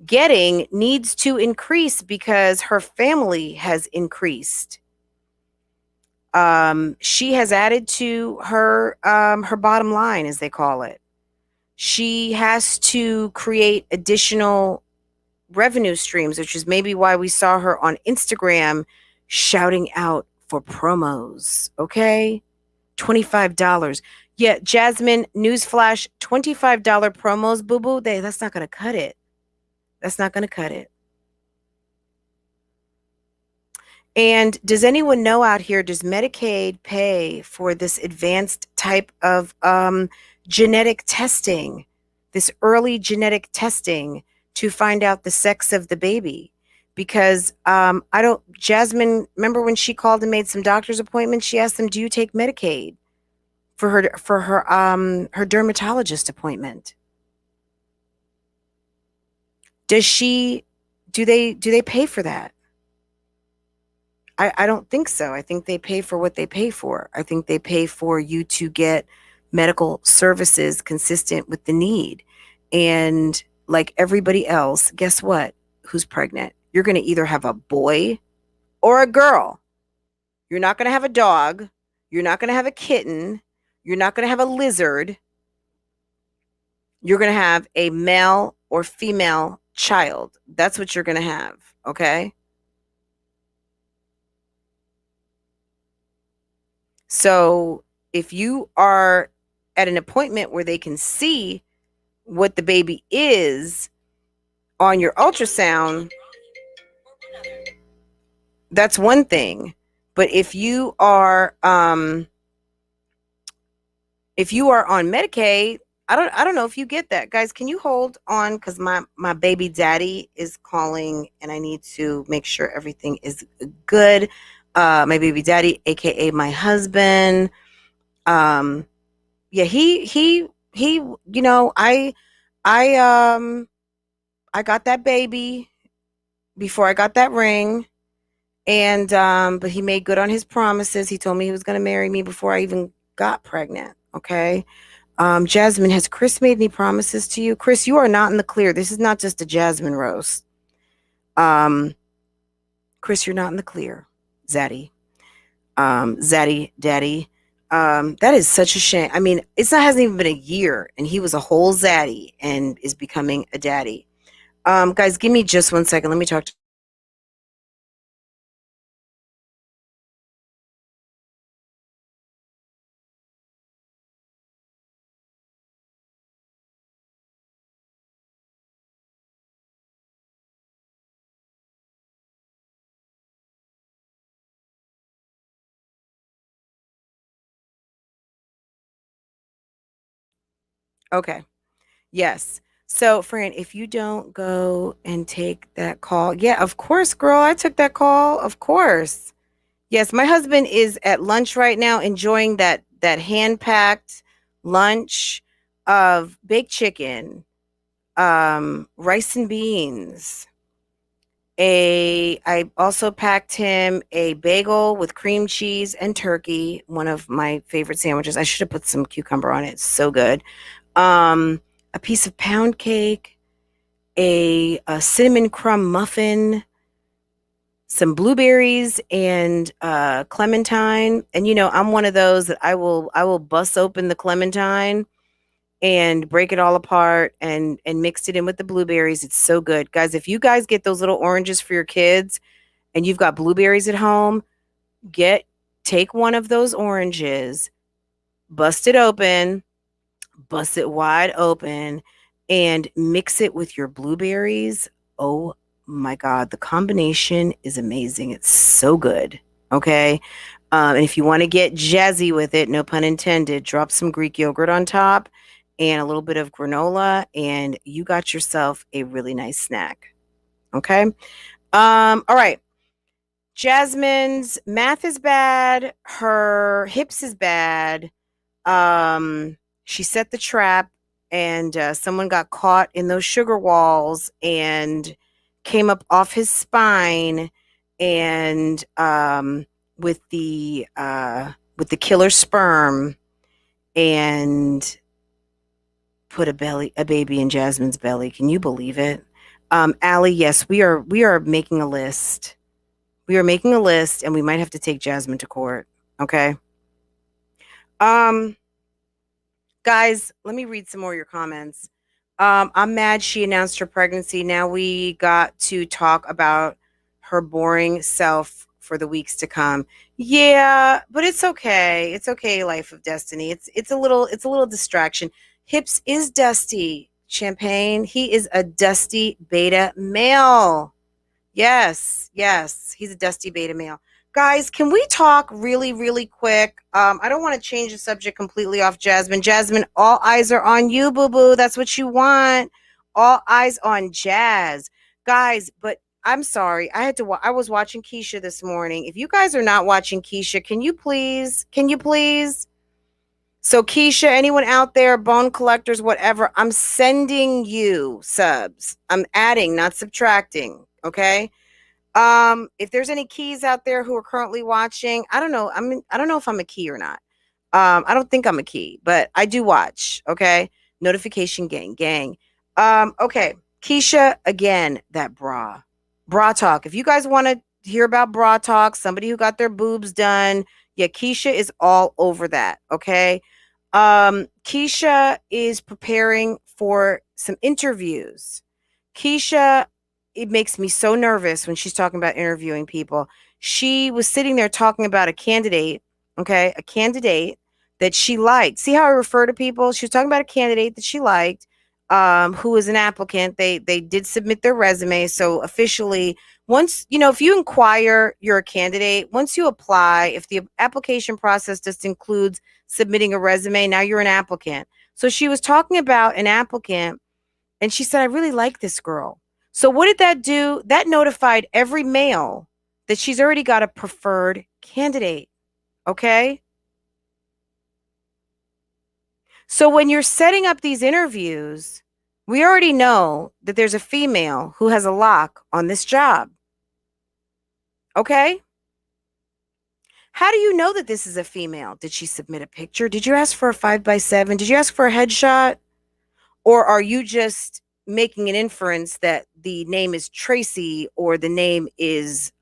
getting needs to increase because her family has increased. She has added to her bottom line, as they call it. She has to create additional revenue streams, which is maybe why we saw her on Instagram shouting out for promos. Okay. $25. Yeah, Jasmine, newsflash, $25 promos, boo-boo. That's not gonna cut it. That's not gonna cut it. And does anyone know out here, does Medicaid pay for this advanced type of genetic testing, this early genetic testing to find out the sex of the baby? Because I don't, Jasmine, remember when she called and made some doctor's appointments, she asked them, do you take Medicaid for her dermatologist appointment? Does she, do they pay for that? I don't think so. I think they pay for what they pay for. I think they pay for you to get medical services consistent with the need. And like everybody else, guess what? Who's pregnant? You're going to either have a boy or a girl. You're not going to have a dog. You're not going to have a kitten. You're not going to have a lizard. You're going to have a male or female child. That's what you're going to have. Okay. So if you are at an appointment where they can see what the baby is on your ultrasound, that's one thing. But if you are on Medicaid, I don't know if you get that. Guys, can you hold on, cuz my baby daddy is calling and I need to make sure everything is good. My baby daddy, aka my husband. Yeah, he, you know, I got that baby before I got that ring. And but he made good on his promises. He told me he was going to marry me before I even got pregnant. Okay. Jasmine, has Chris made any promises to you? Chris, you are not in the clear. This is not just a Jasmine roast. Chris, you're not in the clear. Zaddy. Zaddy Daddy. That is such a shame. I mean, hasn't even been a year and he was a whole zaddy and is becoming a daddy. Guys, give me just 1 second. Let me talk to Okay. Yes. So, Fran, if you don't go and take that call, yeah, of course, girl, I took that call. Of course. Yes, my husband is at lunch right now enjoying that hand-packed lunch of baked chicken, rice and beans. I also packed him a bagel with cream cheese and turkey, one of my favorite sandwiches. I should have put some cucumber on it. It's so good. A piece of pound cake, a cinnamon crumb muffin, some blueberries and clementine. And I'm one of those that I will bust open the clementine and break it all apart and mix it in with the blueberries. It's so good. Guys, if you guys get those little oranges for your kids and you've got blueberries at home, take one of those oranges, bust it open, bust it wide open, and mix it with your blueberries. Oh my God, the combination is amazing. It's so good. Okay. And if you want to get jazzy with it, no pun intended, drop some Greek yogurt on top and a little bit of granola, and you got yourself a really nice snack. Okay. All right. Jasmine's math is bad. Her hips is bad. She set the trap and someone got caught in those sugar walls and came up off his spine and with the killer sperm and put a baby in Jasmine's belly. Can you believe it? Allie, yes, we are making a list. We are making a list and we might have to take Jasmine to court. Okay. Um Guys, let me read some more of your comments. I'm mad she announced her pregnancy. Now we got to talk about her boring self for the weeks to come. Yeah, but it's okay. It's okay, Life of Destiny. It's a little distraction. Hips is dusty. Champagne, he is a dusty beta male. Yes, yes. He's a dusty beta male. Guys, can we talk really, really quick? I don't want to change the subject completely off Jasmine. Jasmine, all eyes are on you, boo-boo. That's what you want. All eyes on Jazz. Guys, but I'm sorry. I was watching Keisha this morning. If you guys are not watching Keisha, can you please? Can you please? So Keisha, anyone out there, bone collectors, whatever, I'm sending you subs. I'm adding, not subtracting. Okay. If there's any keys out there who are currently watching, I don't know. I don't know if I'm a key or not. I don't think I'm a key, but I do watch. Okay. Notification gang. Okay. Keisha, again, that bra talk. If you guys want to hear about bra talk, somebody who got their boobs done, yeah, Keisha is all over that. Okay. Keisha is preparing for some interviews. Keisha, it makes me so nervous when she's talking about interviewing people. She was sitting there talking about a candidate, okay, a candidate that she liked. See how I refer to people? She was talking about a candidate that she liked, who was an applicant. They did submit their resume. So officially, once, if you inquire you're a candidate, once you apply, if the application process just includes submitting a resume, now you're an applicant. So she was talking about an applicant and she said, I really like this girl. So what did that do? That notified every male that she's already got a preferred candidate. Okay. So when you're setting up these interviews, we already know that there's a female who has a lock on this job. Okay. How do you know that this is a female? Did she submit a picture? Did you ask for a 5x7? Did you ask for a headshot? Or are you just making an inference that the name is Tracy or the name is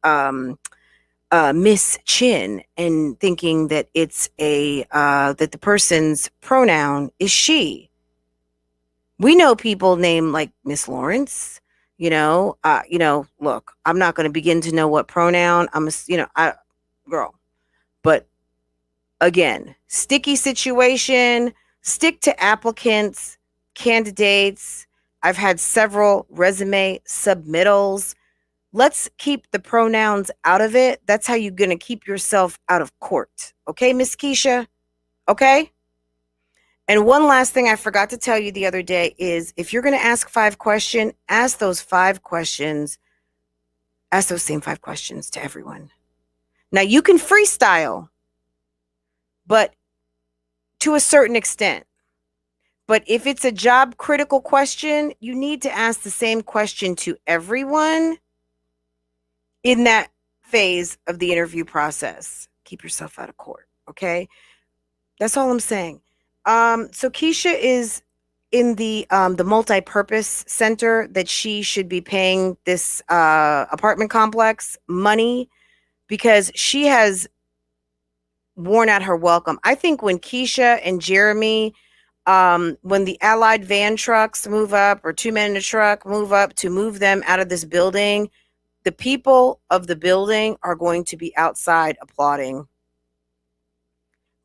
Miss Chin and thinking that it's that the person's pronoun is she? We know people named like Miss Lawrence. Look, I'm not going to begin to know what pronoun girl, but again, sticky situation. Stick to applicants, candidates. I've had several resume submittals. Let's keep the pronouns out of it. That's how you're going to keep yourself out of court. Okay, Miss Keisha? Okay? And one last thing I forgot to tell you the other day is if you're going to ask 5 questions, ask those 5 questions. Ask those same 5 questions to everyone. Now, you can freestyle, but to a certain extent. But if it's a job critical question, you need to ask the same question to everyone in that phase of the interview process. Keep yourself out of court. Okay. That's all I'm saying. So Keisha is in the multi-purpose center that she should be paying this apartment complex money because she has worn out her welcome. I think when Keisha and Jeremy, when the Allied van trucks move up or 2 men in a truck move up to move them out of this building, the people of the building are going to be outside applauding.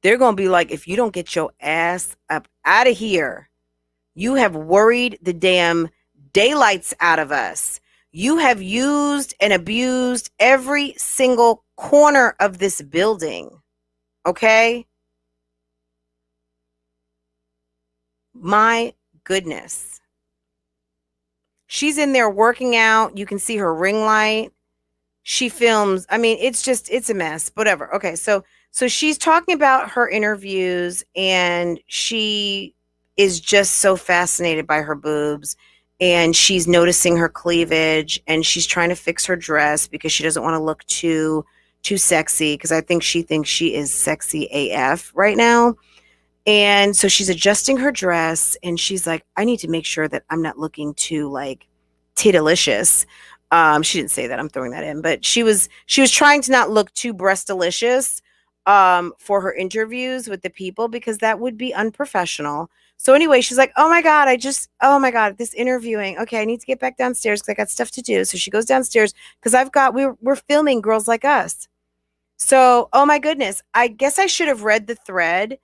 They're going to be like, if you don't get your ass up out of here, you have worried the damn daylights out of us. You have used and abused every single corner of this building. Okay? My goodness. She's in there working out. You can see her ring light. She films. I mean, it's a mess. Whatever. Okay, so she's talking about her interviews and she is just so fascinated by her boobs and she's noticing her cleavage and she's trying to fix her dress because she doesn't want to look too sexy because I think she thinks she is sexy AF right now. And so she's adjusting her dress and she's like, I need to make sure that I'm not looking too like titalicious. She didn't say that, I'm throwing that in, but she was trying to not look too breastalicious for her interviews with the people because that would be unprofessional. So anyway, she's like, oh my God, this interviewing. Okay, I need to get back downstairs because I got stuff to do. So she goes downstairs because we're filming Girls Like Us. So, oh my goodness, I guess I should have read the thread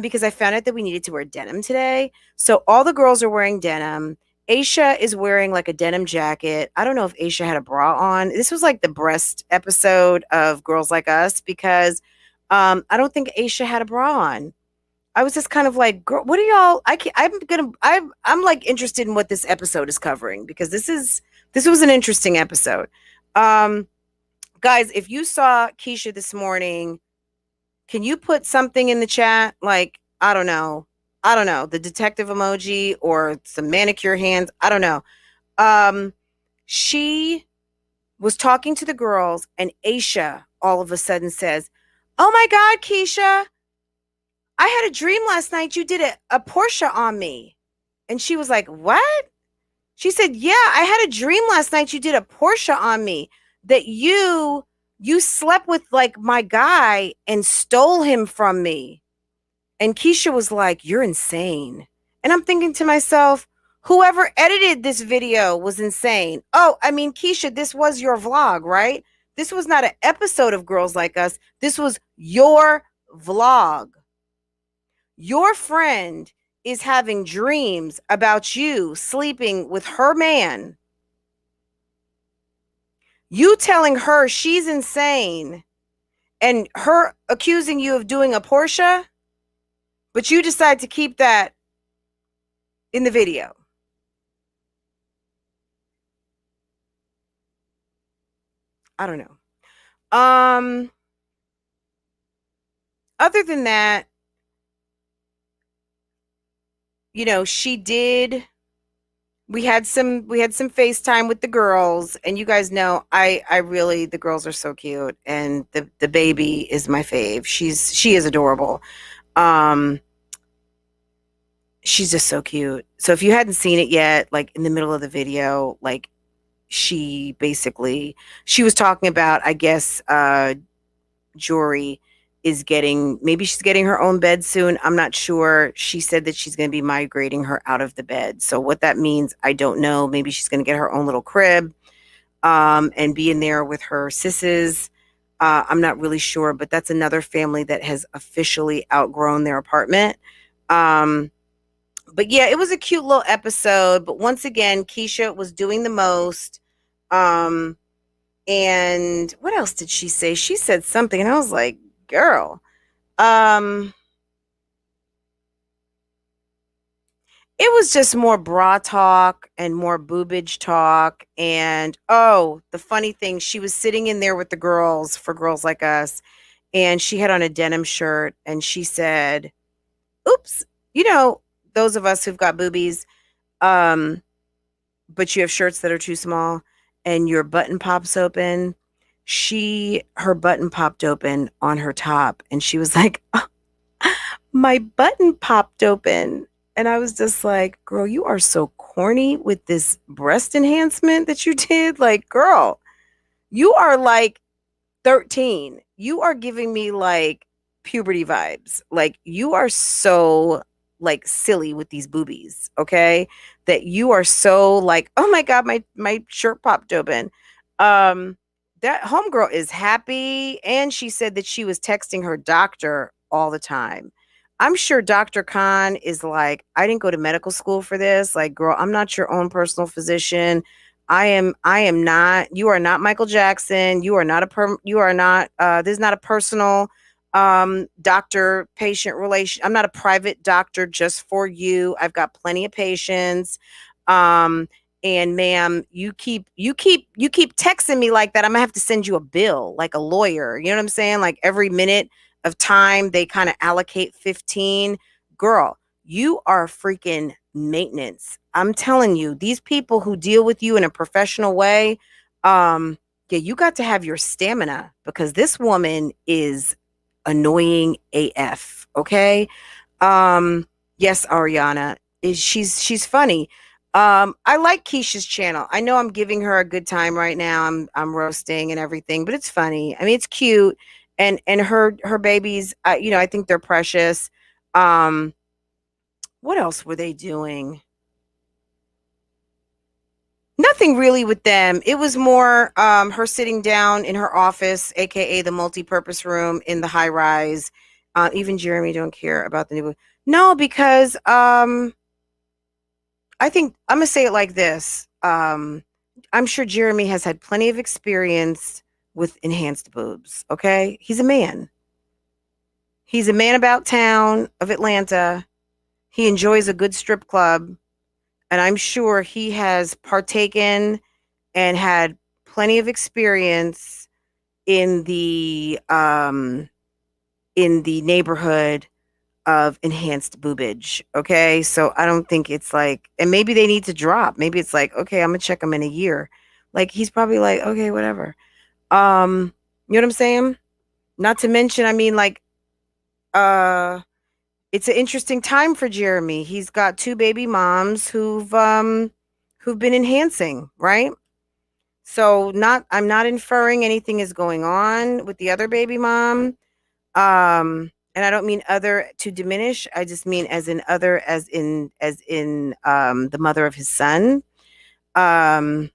because I found out that we needed to wear denim today. So all the girls are wearing denim Aisha is wearing like a denim jacket. I don't know if Aisha had a bra on. This was like the breast episode of Girls Like Us because I don't think Aisha had a bra on. I was just kind of like, girl, what are y'all? I'm like interested in what this episode is covering because this was an interesting episode. Um, guys, if you saw Keisha this morning, can you put something in the chat? Like, I don't know, the detective emoji or some manicure hands. I don't know. Um, she was talking to the girls, and Aisha all of a sudden says, "Oh my God, Keisha, I had a dream last night. You did a Porsche on me." And she was like, "What?" She said, "Yeah, I had a dream last night. You did a Porsche on me. That you slept with like my guy and stole him from me." And Keisha was like, "You're insane." And I'm thinking to myself, whoever edited this video was insane. Oh, I mean, Keisha, this was your vlog, right? This was not an episode of Girls Like Us. This was your vlog. Your friend is having dreams about you sleeping with her man. You telling her she's insane and her accusing you of doing a Porsche, but you decide to keep that in the video. I don't know. Other than that, you know, we had some FaceTime with the girls, and you guys know I really, the girls are so cute, and the baby is my fave. She is adorable. Um she's just so cute. So if you hadn't seen it yet, like in the middle of the video, like she was talking about, I guess, Jory is getting, maybe she's getting her own bed soon. I'm not sure. She said that she's going to be migrating her out of the bed. So what that means, I don't know. Maybe she's going to get her own little crib and be in there with her sisses. I'm not really sure, but that's another family that has officially outgrown their apartment. But yeah, it was a cute little episode. But once again, Keisha was doing the most. Um, and what else did she say? She said something, and I was like, girl. Um, it was just more bra talk and more boobage talk. And oh, the funny thing, she was sitting in there with the girls for Girls Like Us, and she had on a denim shirt, and she said, "Oops, you know, those of us who've got boobies, um, but you have shirts that are too small and your button pops open." Her button popped open on her top, and she was like, "Oh, my button popped open." And I was just like, girl, you are so corny with this breast enhancement that you did. Like, girl, you are like 13. You are giving me like puberty vibes. Like, you are so like silly with these boobies, okay? That you are so like, "Oh my God, my shirt popped open." Um, that homegirl is happy, and she said that she was texting her doctor all the time. I'm sure Dr. Khan is like, "I didn't go to medical school for this. Like, girl, I'm not your own personal physician. I am not, you are not Michael Jackson. You are not you are not, this is not a personal doctor patient relation. I'm not a private doctor just for you. I've got plenty of patients. Um, and ma'am, you keep texting me like that. I'm gonna have to send you a bill, like a lawyer. You know what I'm saying? Like every minute of time they kind of allocate 15. Girl, you are freaking maintenance. I'm telling you, these people who deal with you in a professional way, yeah, you got to have your stamina because this woman is annoying AF. Okay. Yes, Ariana is she's funny. I like Keisha's channel. I know I'm giving her a good time right now. I'm roasting and everything, but it's funny. I mean, it's cute, and her babies. You know, I think they're precious. Um, what else were they doing? Nothing really with them. It was more her sitting down in her office, aka the multi-purpose room in the high rise. Even Jeremy don't care about the new. No, because I think I'm gonna say it like this. I'm sure Jeremy has had plenty of experience with enhanced boobs. Okay, he's a man. He's a man about town of Atlanta. He enjoys a good strip club, and I'm sure he has partaken and had plenty of experience in the neighborhood of enhanced boobage. Okay. So I don't think it's like, and maybe they need to drop. Maybe it's like, okay, I'm gonna check him in a year. Like he's probably like, okay, whatever. You know what I'm saying? Not to mention, I mean, like, uh, it's an interesting time for Jeremy. He's got two baby moms who've been enhancing, right? So I'm not inferring anything is going on with the other baby mom. And I don't mean other to diminish. I just mean as in other, as in the mother of his son. Um,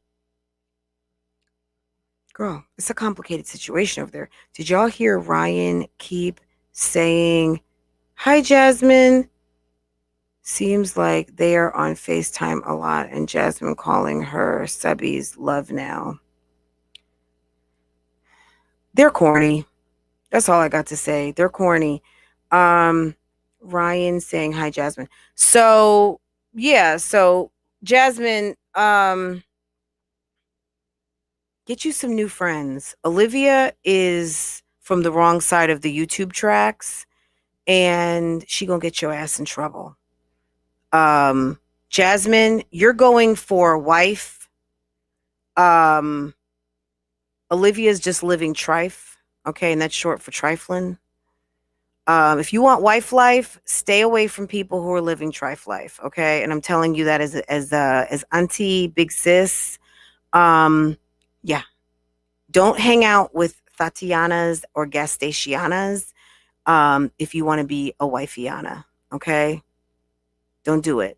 Girl, it's a complicated situation over there. Did y'all hear Ryan keep saying, "Hi, Jasmine"? Seems like they are on FaceTime a lot, and Jasmine calling her subbies love now. They're corny. That's all I got to say. They're corny. Um, Ryan saying hi, Jasmine. So yeah, so Jasmine, get you some new friends. Olivia is from the wrong side of the YouTube tracks, and she gonna get your ass in trouble. Jasmine, you're going for a wife. Um, Olivia's just living trife. Okay, and that's short for trifling. If you want wife life, stay away from people who are living trife life. Okay, and I'm telling you that as auntie, big sis. Yeah, don't hang out with Tatianas or Gastatianas. If you want to be a wifeiana, okay, don't do it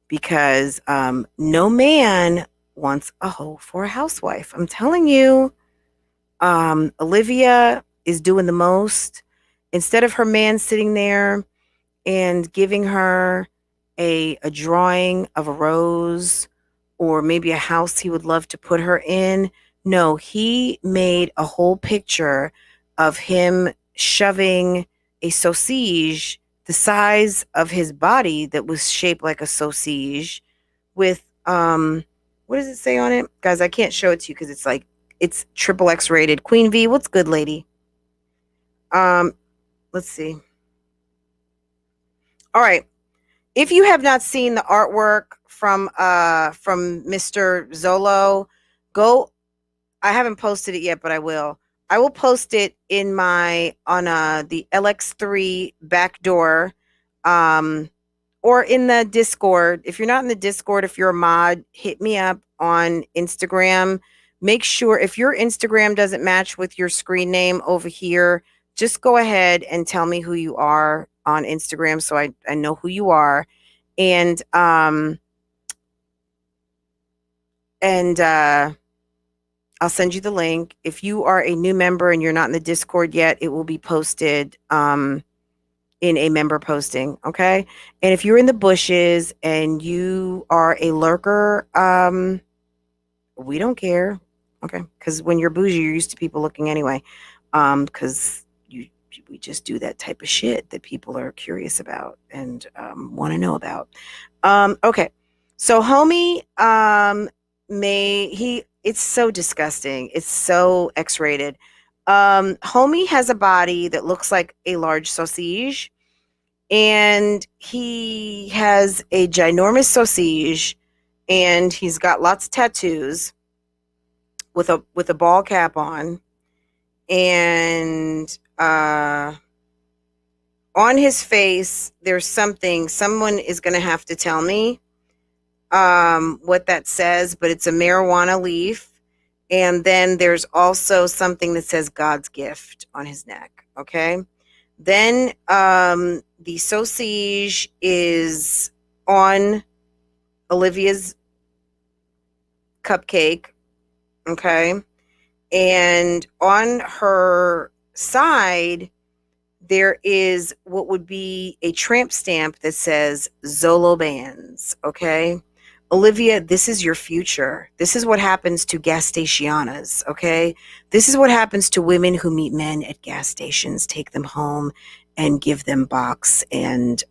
because no man wants a hoe for a housewife. I'm telling you. Olivia is doing the most. Instead of her man sitting there and giving her a drawing of a rose or maybe a house he would love to put her in. No, he made a whole picture of him shoving a sausage the size of his body that was shaped like a sausage with what does it say on it? Guys, I can't show it to you because it's triple X rated. Queen V, what's good, lady? Um, let's see. All right. If you have not seen the artwork from Mr. Zolo, go. I haven't posted it yet, but I will. I will post it in my on the LX3 backdoor, or in the Discord. If you're not in the Discord, if you're a mod, hit me up on Instagram. Make sure if your Instagram doesn't match with your screen name over here, just go ahead and tell me who you are on Instagram so I know who you are. And I'll send you the link. If you are a new member and you're not in the Discord yet, it will be posted in a member posting, okay? And if you're in the bushes and you are a lurker, we don't care, okay? Because when you're bougie, you're used to people looking anyway, because we just do that type of shit that people are curious about and want to know about. Okay, so homie, it's so disgusting. It's so X-rated. Homie has a body that looks like a large sausage, and he has a ginormous sausage, and he's got lots of tattoos with a ball cap on, and on his face there's something. Someone is going to have to tell me what that says, but it's a marijuana leaf. And then there's also something that says God's gift on his neck. Okay. Then the sausage is on Olivia's cupcake. Okay. And on her side, there is what would be a tramp stamp that says Zolo Bands, okay? Olivia, this is your future. This is what happens to gas stationas, okay? This is what happens to women who meet men at gas stations, take them home and give them box and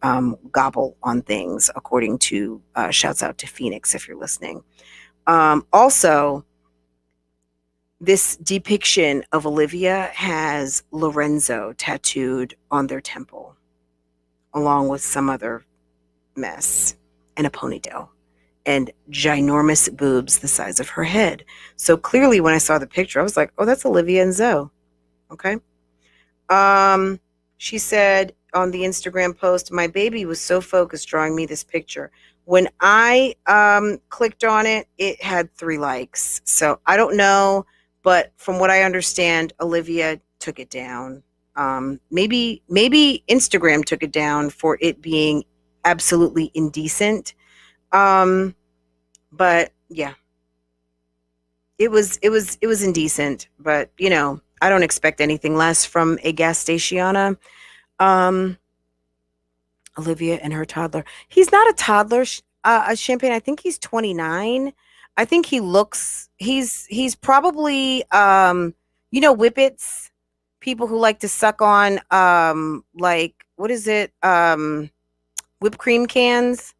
gobble on things, according to, shouts out to Phoenix if you're listening. Also, this depiction of Olivia has Lorenzo tattooed on their temple, along with some other mess and a ponytail and ginormous boobs the size of her head. So clearly when I saw the picture, I was like, oh, that's Olivia and Zoe. Okay. She said on the Instagram post, my baby was so focused drawing me this picture. When I clicked on it, it had 3 likes. So I don't know, but from what I understand, Olivia took it down. Maybe Instagram took it down for it being absolutely indecent. But yeah, it was indecent, but you know, I don't expect anything less from a gas stationa. Olivia and her toddler. He's not a toddler, a Champagne. I think he's 29. I think he looks, he's probably, you know, whippets, people who like to suck on, like, what is it? Whipped cream cans.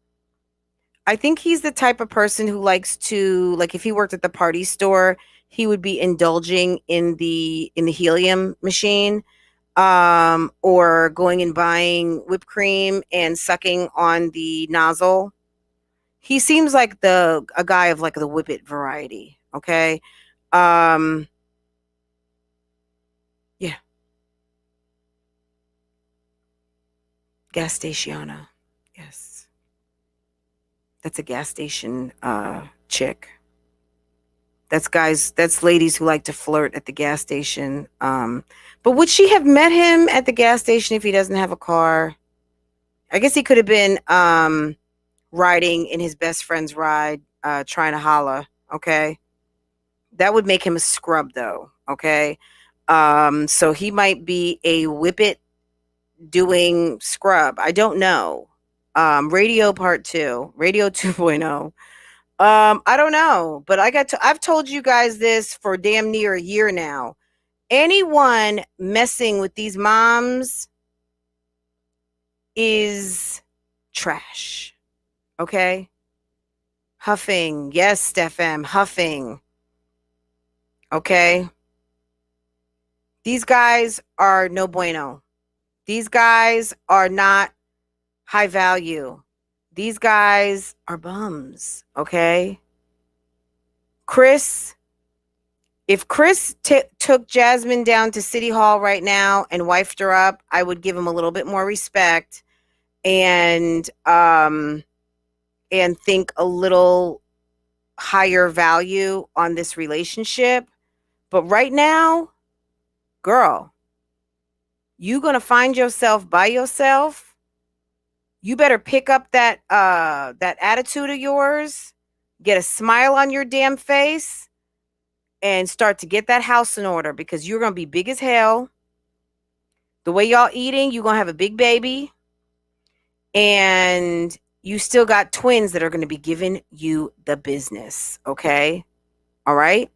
I think he's the type of person who likes to, like, if he worked at the party store, he would be indulging in the helium machine, or going and buying whipped cream and sucking on the nozzle. He seems like a guy of like the whippet variety. Okay. Yeah. Gas stationa. Yes. That's a gas station chick. That's ladies who like to flirt at the gas station. But would she have met him at the gas station if he doesn't have a car? I guess he could have been riding in his best friend's ride, trying to holla. Okay. That would make him a scrub though. Okay. So he might be a whippet doing scrub. I don't know. Radio part 2, radio 2.0. I don't know, but I've told you guys this for damn near a year now. Anyone messing with these moms is trash. Okay? Huffing. Yes, Steph M. Huffing. Okay? These guys are no bueno. These guys are not high value. These guys are bums. Okay? Chris, if Chris took Jasmine down to City Hall right now and wifed her up, I would give him a little bit more respect and think a little higher value on this relationship. But right now, girl, you gonna find yourself by yourself. You better pick up that attitude of yours, get a smile on your damn face, and start to get that house in order, because you're gonna be big as hell. The way y'all eating, you're gonna have a big baby, and you still got twins that are gonna be giving you the business. Okay, all right.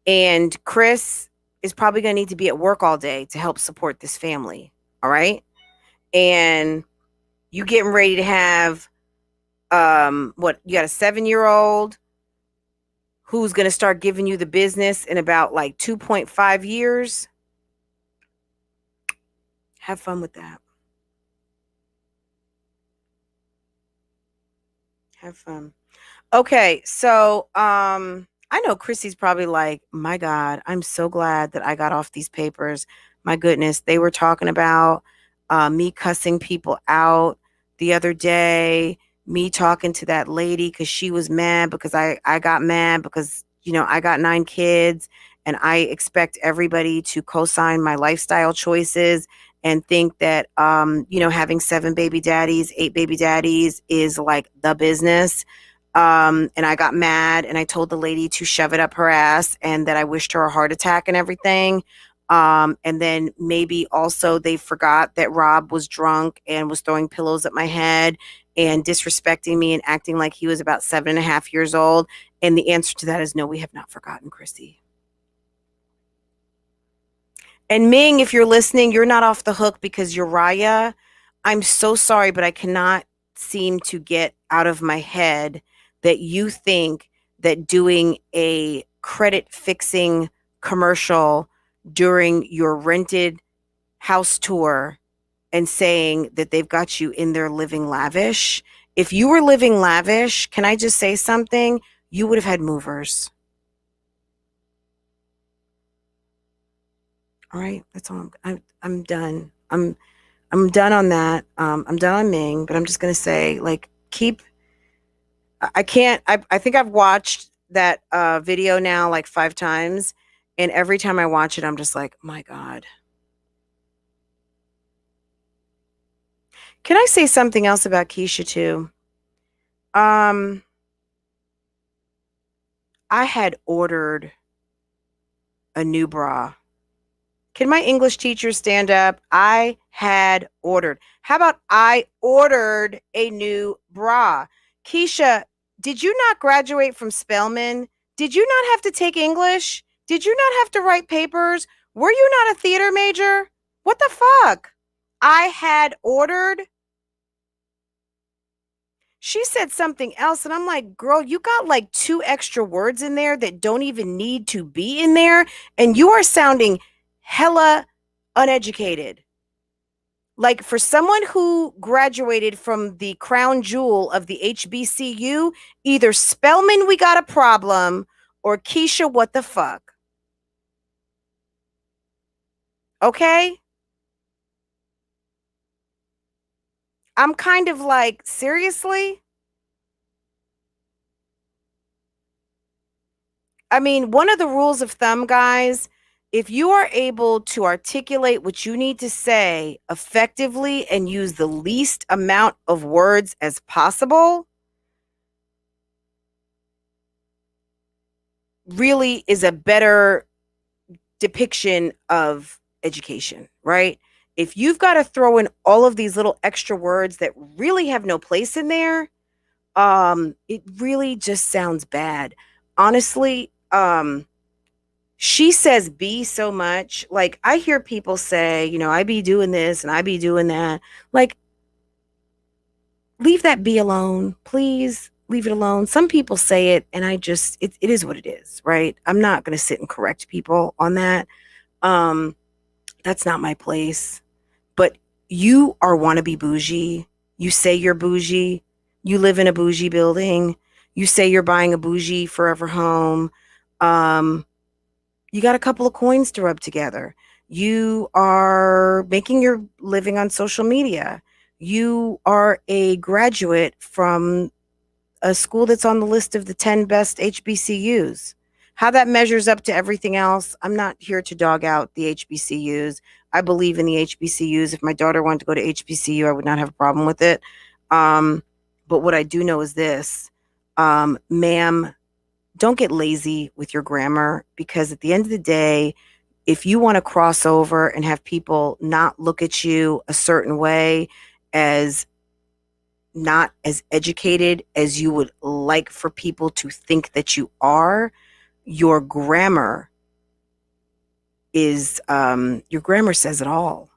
And Chris is probably gonna need to be at work all day to help support this family. All right, and you getting ready to have what, you got a 7-year-old who's going to start giving you the business in about like 2.5 years. Have fun with that. Have fun. Okay, so I know Chrissy's probably like, my God, I'm so glad that I got off these papers. My goodness, they were talking about me cussing people out the other day, me talking to that lady because she was mad because I got mad because, you know, I got 9 kids and I expect everybody to co-sign my lifestyle choices and think that, you know, having 7 baby daddies, 8 baby daddies is like the business. And I got mad and I told the lady to shove it up her ass and that I wished her a heart attack and everything. And then maybe also they forgot that Rob was drunk and was throwing pillows at my head and disrespecting me and acting like he was about 7.5 years old. And the answer to that is no, we have not forgotten, Chrissy. And Ming, if you're listening, you're not off the hook because Uriah, I'm so sorry, but I cannot seem to get out of my head that you think that doing a credit fixing commercial during your rented house tour and saying that they've got you in there living lavish. If you were living lavish, can I just say something? You would have had movers. All right, that's all. I'm done. I'm done on that. I'm done on Ming, but I'm just gonna say, like, keep. I can't. I think I've watched that video now like 5 times, and every time I watch it, I'm just like, my God. Can I say something else about Keisha too? I had ordered a new bra. Can my English teacher stand up? I had ordered. How about I ordered a new bra? Keisha, did you not graduate from Spelman? Did you not have to take English? Did you not have to write papers? Were you not a theater major? What the fuck? I had ordered. She said something else, and I'm like, girl, you got like 2 extra words in there that don't even need to be in there, and you are sounding hella uneducated. Like, for someone who graduated from the crown jewel of the HBCU, either Spelman, we got a problem, or Keisha, what the fuck? Okay? I'm kind of like, seriously? I mean, one of the rules of thumb, guys, if you are able to articulate what you need to say effectively and use the least amount of words as possible, really is a better depiction of education, right? If you've got to throw in all of these little extra words that really have no place in there, it really just sounds bad. Honestly, she says be so much. Like, I hear people say, I be doing this and I be doing that. Like, leave that be alone, please. Leave it alone. Some people say it, and it is what it is, right? I'm not going to sit and correct people on that. Um, that's not my place. But you are wannabe bougie. You say you're bougie. You live in a bougie building. You say you're buying a bougie forever home. You got a couple of coins to rub together. You are making your living on social media. You are a graduate from a school that's on the list of the 10 best HBCUs. How that measures up to everything else, I'm not here to dog out the HBCUs. I believe in the HBCUs. If my daughter wanted to go to HBCU, I would not have a problem with it. But what I do know is this, ma'am, don't get lazy with your grammar, because at the end of the day, if you want to cross over and have people not look at you a certain way, as not as educated as you would like for people to think that you are, your grammar says it all.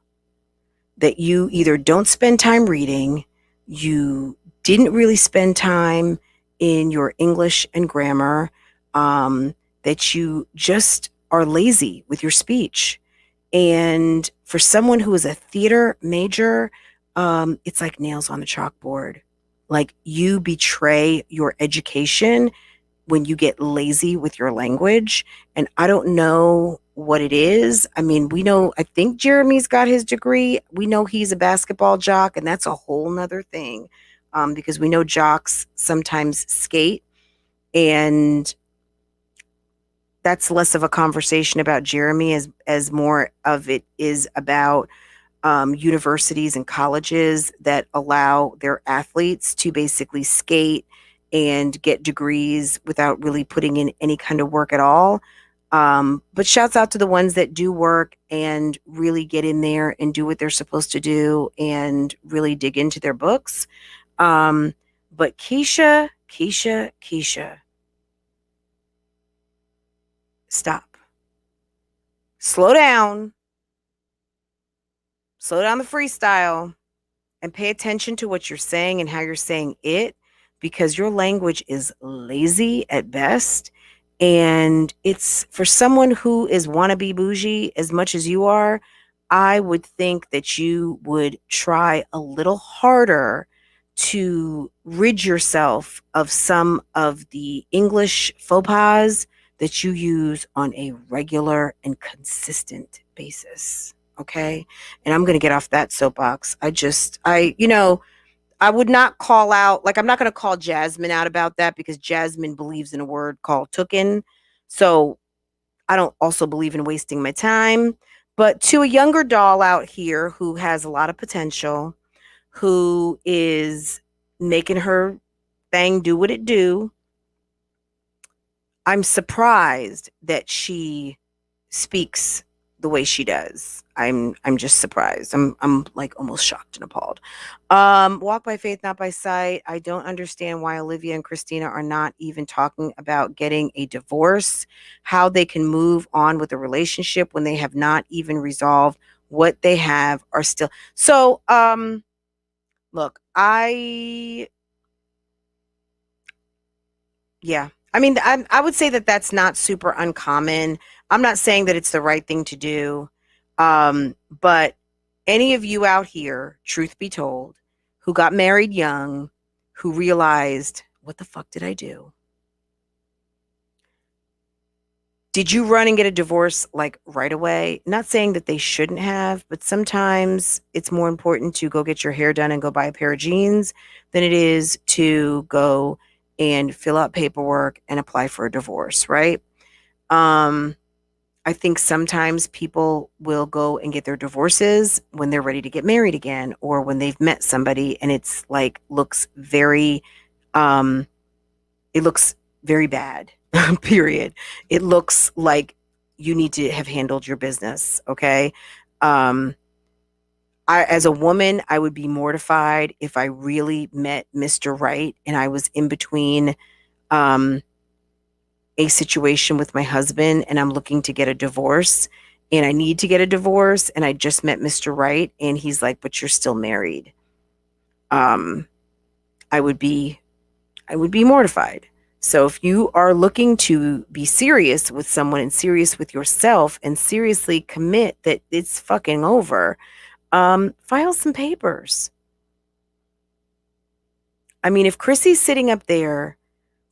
That you either don't spend time reading, you didn't really spend time in your English and grammar, that you just are lazy with your speech. And for someone who is a theater major, it's like nails on a chalkboard. Like, you betray your education when you get lazy with your language. And I don't know what it is. I mean, I think Jeremy's got his degree. We know he's a basketball jock, and that's a whole nother thing, because we know jocks sometimes skate, and that's less of a conversation about Jeremy as more of it is about universities and colleges that allow their athletes to basically skate and get degrees without really putting in any kind of work at all. But shouts out to the ones that do work and really get in there and do what they're supposed to do and really dig into their books. But Keisha, stop. Slow down. Slow down the freestyle and pay attention to what you're saying and how you're saying it, because your language is lazy at best. And it's for someone who is wannabe bougie as much as you are. I would think that you would try a little harder to rid yourself of some of the English faux pas that you use on a regular and consistent basis. Okay. And I'm going to get off that soapbox. I would not call out, like, I'm not going to call Jasmine out about that because Jasmine believes in a word called tooken. So I don't also believe in wasting my time. But to a younger doll out here who has a lot of potential, who is making her thing do what it do, I'm surprised that she speaks the way she does. I'm just surprised. I'm like almost shocked and appalled. Walk by faith, not by sight. I don't understand why Olivia and Christina are not even talking about getting a divorce, how they can move on with a relationship when they have not even resolved what they have are still. So, look, yeah. I mean, I would say that that's not super uncommon. I'm not saying that it's the right thing to do. But any of you out here, truth be told, who got married young, who realized, what the fuck did I do? Did you run and get a divorce like right away? Not saying that they shouldn't have, but sometimes it's more important to go get your hair done and go buy a pair of jeans than it is to go and fill out paperwork and apply for a divorce, right? I think sometimes people will go and get their divorces when they're ready to get married again, or when they've met somebody and it's like um it looks very bad. Period. It looks like you need to have handled your business, okay? Um as a woman, I would be mortified if I really met Mr. Right and I was in between um a situation with my husband and I'm looking to get a divorce and I need to get a divorce and I just met Mr. Right and he's like, but you're still married. Um, I would be mortified. So if you are looking to be serious with someone and serious with yourself and seriously commit that it's fucking over, file some papers. I mean, if Chrissy's sitting up there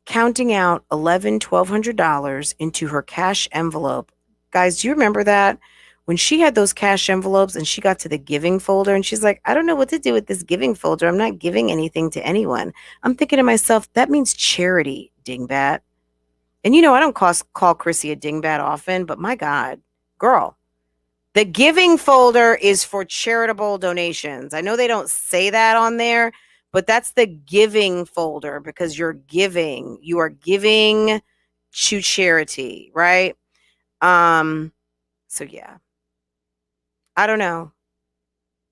counting out $1,100-$1,200 into her cash envelope. Guys, do you remember that? When she had those cash envelopes and she got to the giving folder and she's like, I don't know what to do with this giving folder. I'm not giving anything to anyone. I'm thinking to myself, that means charity, dingbat. And I don't call Chrissy a dingbat often, but my God, girl, the giving folder is for charitable donations. I know they don't say that on there, but that's the giving folder because you are giving to charity, right? So yeah. I don't know.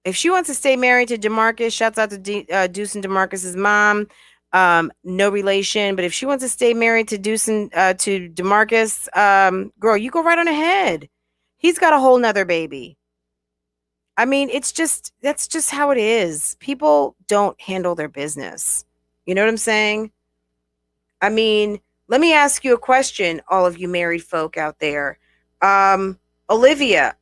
If she wants to stay married to DeMarcus, shouts out to Deuce and DeMarcus's mom. No relation, but if she wants to stay married to Deuce and to DeMarcus, girl, you go right on ahead. He's got a whole nother baby. I mean, that's just how it is. People don't handle their business. You know what I'm saying? I mean, let me ask you a question, all of you married folk out there. Olivia,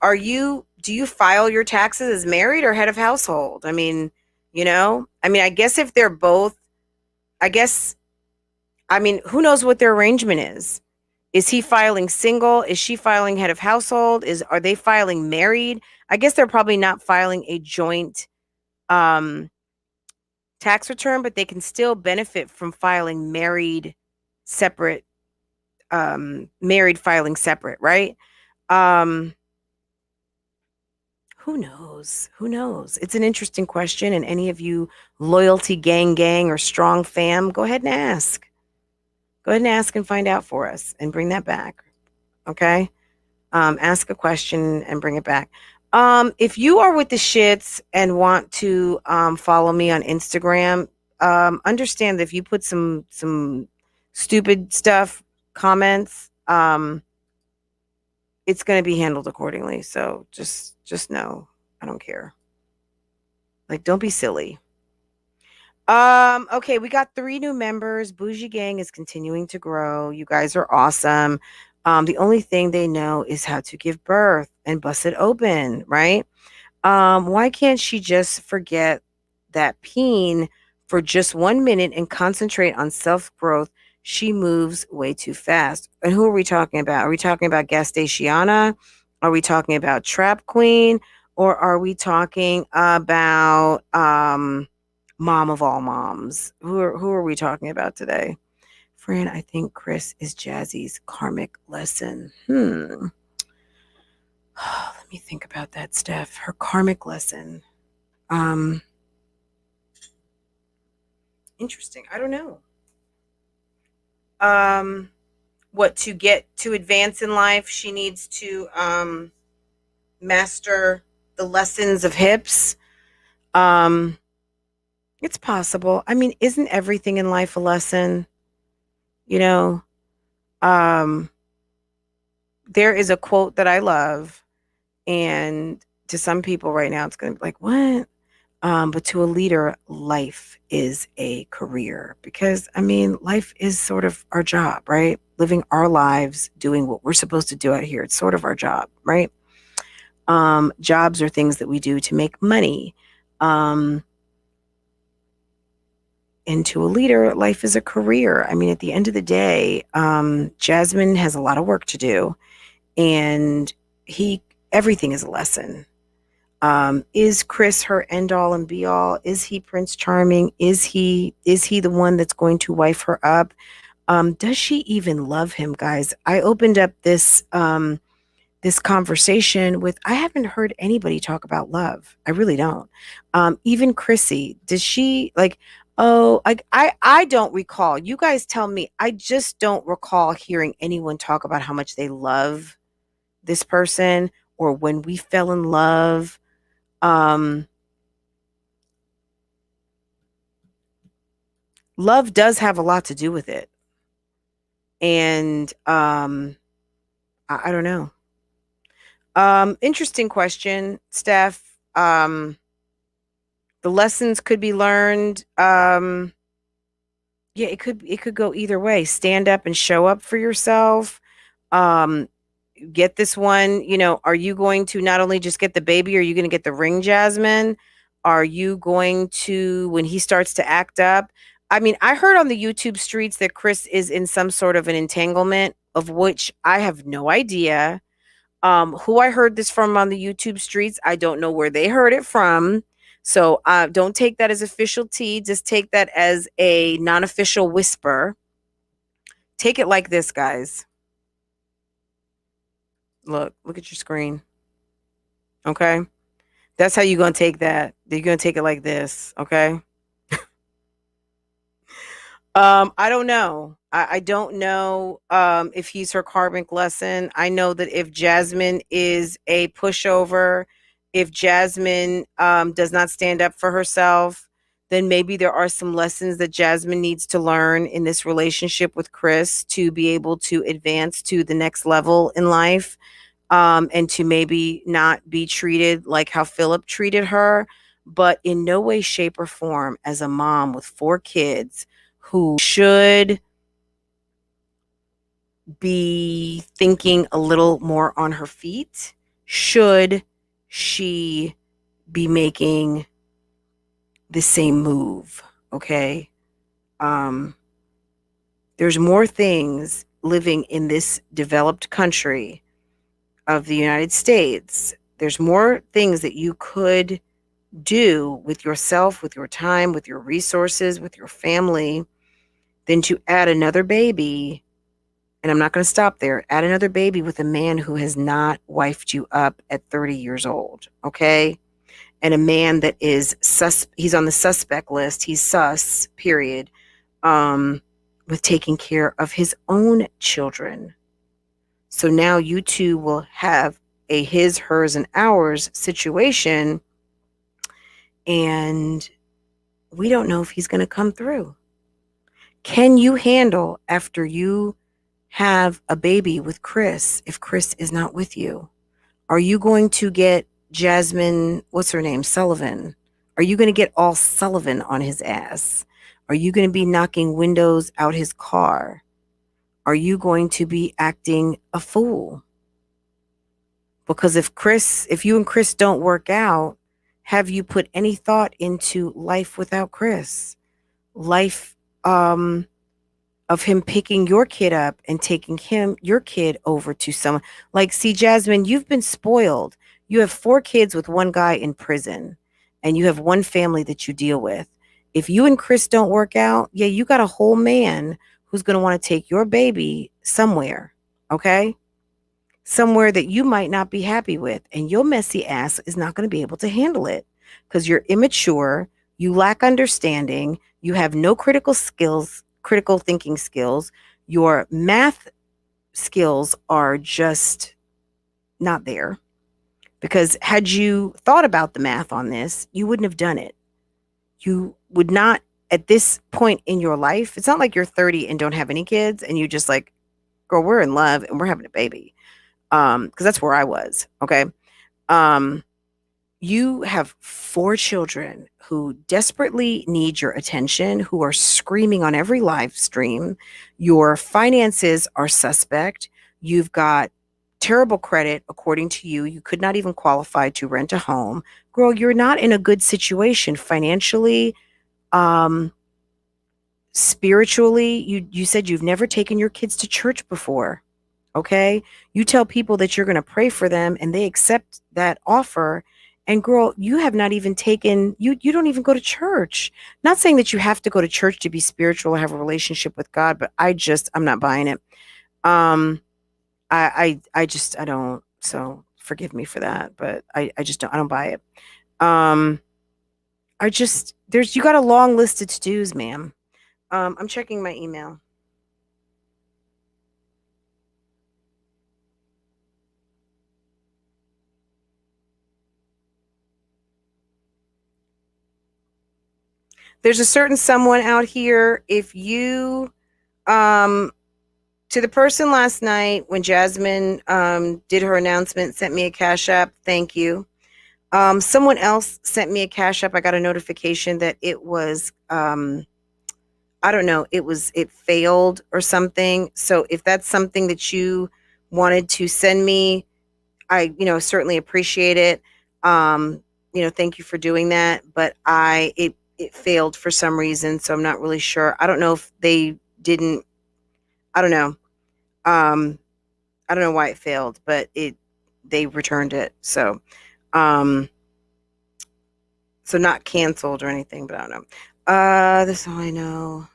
do you file your taxes as married or head of household? I mean, I guess if they're both, who knows what their arrangement is? Is he filing single? Is she filing head of household? Are they filing married? I guess they're probably not filing a joint tax return, but they can still benefit from filing separate, married filing separate, right? Who knows? Who knows? It's an interesting question. And any of you loyalty gang or strong fam, go ahead and ask. Go ahead and ask and find out for us and bring that back. Okay. Ask a question and bring it back. If you are with the shits and want to follow me on Instagram, understand that if you put some stupid stuff, comments, it's going to be handled accordingly. So just know, I don't care. Like, don't be silly. Okay, we got 3 new members. Bougie Gang is continuing to grow. You guys are awesome. The only thing they know is how to give birth and bust it open, right? Why can't she just forget that peen for just 1 minute and concentrate on self-growth? She moves way too fast. And who are we talking about? Are we talking about Gastatiana? Are we talking about Trap Queen? Or are we talking about mom of all moms? Who are we talking about today? Fran, I think Chris is Jazzy's karmic lesson. Let me think about that, Steph. Her karmic lesson. Interesting. I don't know. What to advance in life, she needs to master the lessons of hips. It's possible. I mean, isn't everything in life a lesson? You know, there is a quote that I love, and to some people right now, it's going to be like, what? But to a leader, life is a career, because I mean, life is sort of our job, right? Living our lives, doing what we're supposed to do out here. It's sort of our job, right? Jobs are things that we do to make money. And to a leader, life is a career. I mean, at the end of the day, Jasmine has a lot of work to do, and everything is a lesson. Is Chris her end all and be all? Is he Prince Charming? Is he the one that's going to wife her up? Does she even love him, guys? I opened up this conversation with, I haven't heard anybody talk about love. I really don't. Even Chrissy, does she like, oh, I don't recall. You guys tell me. I just don't recall hearing anyone talk about how much they love this person or when we fell in love. Love does have a lot to do with it. And I don't know. Interesting question, Steph. The lessons could be learned. Yeah, it could go either way. Stand up and show up for yourself. Um, get this one, are you going to not only just get the baby, are you going to get the ring, Jasmine? Are you going to, when he starts to act up? I mean, I heard on the YouTube streets that Chris is in some sort of an entanglement, of which I have no idea. Who I heard this from on the YouTube streets, I don't know where they heard it from. So don't take that as official tea. Just take that as a non-official whisper. Take it like this, guys. Look at your screen. Okay. That's how you're going to take that. You're going to take it like this. Okay. I don't know. I don't know if he's her karmic lesson. I know that if Jasmine is a pushover, if Jasmine does not stand up for herself, then maybe there are some lessons that Jasmine needs to learn in this relationship with Chris to be able to advance to the next level in life, and to maybe not be treated like how Philip treated her, but in no way, shape, or form as a mom with 4 kids who should be thinking a little more on her feet, should she be making the same move. Okay. There's more things living in this developed country of the United States. There's more things that you could do with yourself, with your time, with your resources, with your family, than to add another baby. And I'm not going to stop there. Add another baby with a man who has not wifed you up at 30 years old. Okay. And a man that is he's on the suspect list. He's sus, period. With taking care of his own children. So now you two will have a his, hers, and ours situation, and we don't know if he's going to come through. Can you handle after you have a baby with Chris if Chris is not with you? Are you going to get Jasmine, what's her name, Sullivan? Are you going to get all Sullivan on his ass? Are you going to be knocking windows out his car? Are you going to be acting a fool? Because if you and Chris don't work out, have you put any thought into life without Chris? Life of him picking your kid up and taking your kid over to someone. Like, see, Jasmine, you've been spoiled. You have 4 kids with one guy in prison, and you have one family that you deal with. If you and Chris don't work out, yeah, you got a whole man who's going to want to take your baby somewhere, okay? Somewhere that you might not be happy with, and your messy ass is not going to be able to handle it because you're immature, you lack understanding, you have no critical thinking skills, your math skills are just not there. Because had you thought about the math on this, you wouldn't have done it. You would not, at this point in your life, it's not like you're 30 and don't have any kids and you just like, girl, we're in love and we're having a baby. Because that's where I was. Okay. You have 4 children who desperately need your attention, who are screaming on every live stream. Your finances are suspect. You've got terrible credit, according to you. You could not even qualify to rent a home. Girl, you're not in a good situation financially, spiritually. You said you've never taken your kids to church before. Okay. You tell people that you're going to pray for them and they accept that offer. And girl, you have not even you don't even go to church. Not saying that you have to go to church to be spiritual or have a relationship with God, but I'm not buying it. I don't, so forgive me for that, but I don't buy it. You got a long list of to-dos, ma'am. I'm checking my email. There's a certain someone out here. If you, to the person last night when Jasmine did her announcement, sent me a Cash App. Thank you. Someone else sent me a Cash App. I got a notification that it was, I don't know, it failed or something. So if that's something that you wanted to send me, I, certainly appreciate it. Thank you for doing that. But it failed for some reason. So I'm not really sure. I don't know if they didn't, I don't know. I don't know why it failed, but they returned it. So, so not canceled or anything, but I don't know. This is all I know.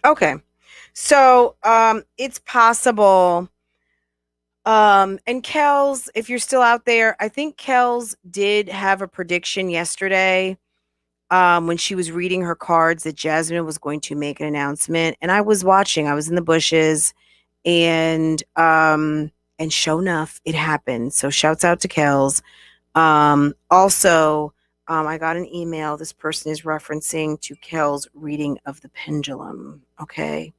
Okay. So, it's possible. And Kels, if you're still out there, I think Kels did have a prediction yesterday, when she was reading her cards that Jasmine was going to make an announcement. And I was watching, I was in the bushes, and sure enough, it happened. So shouts out to Kels. Also, I got an email. This person is referencing to Kel's reading of the pendulum. Okay.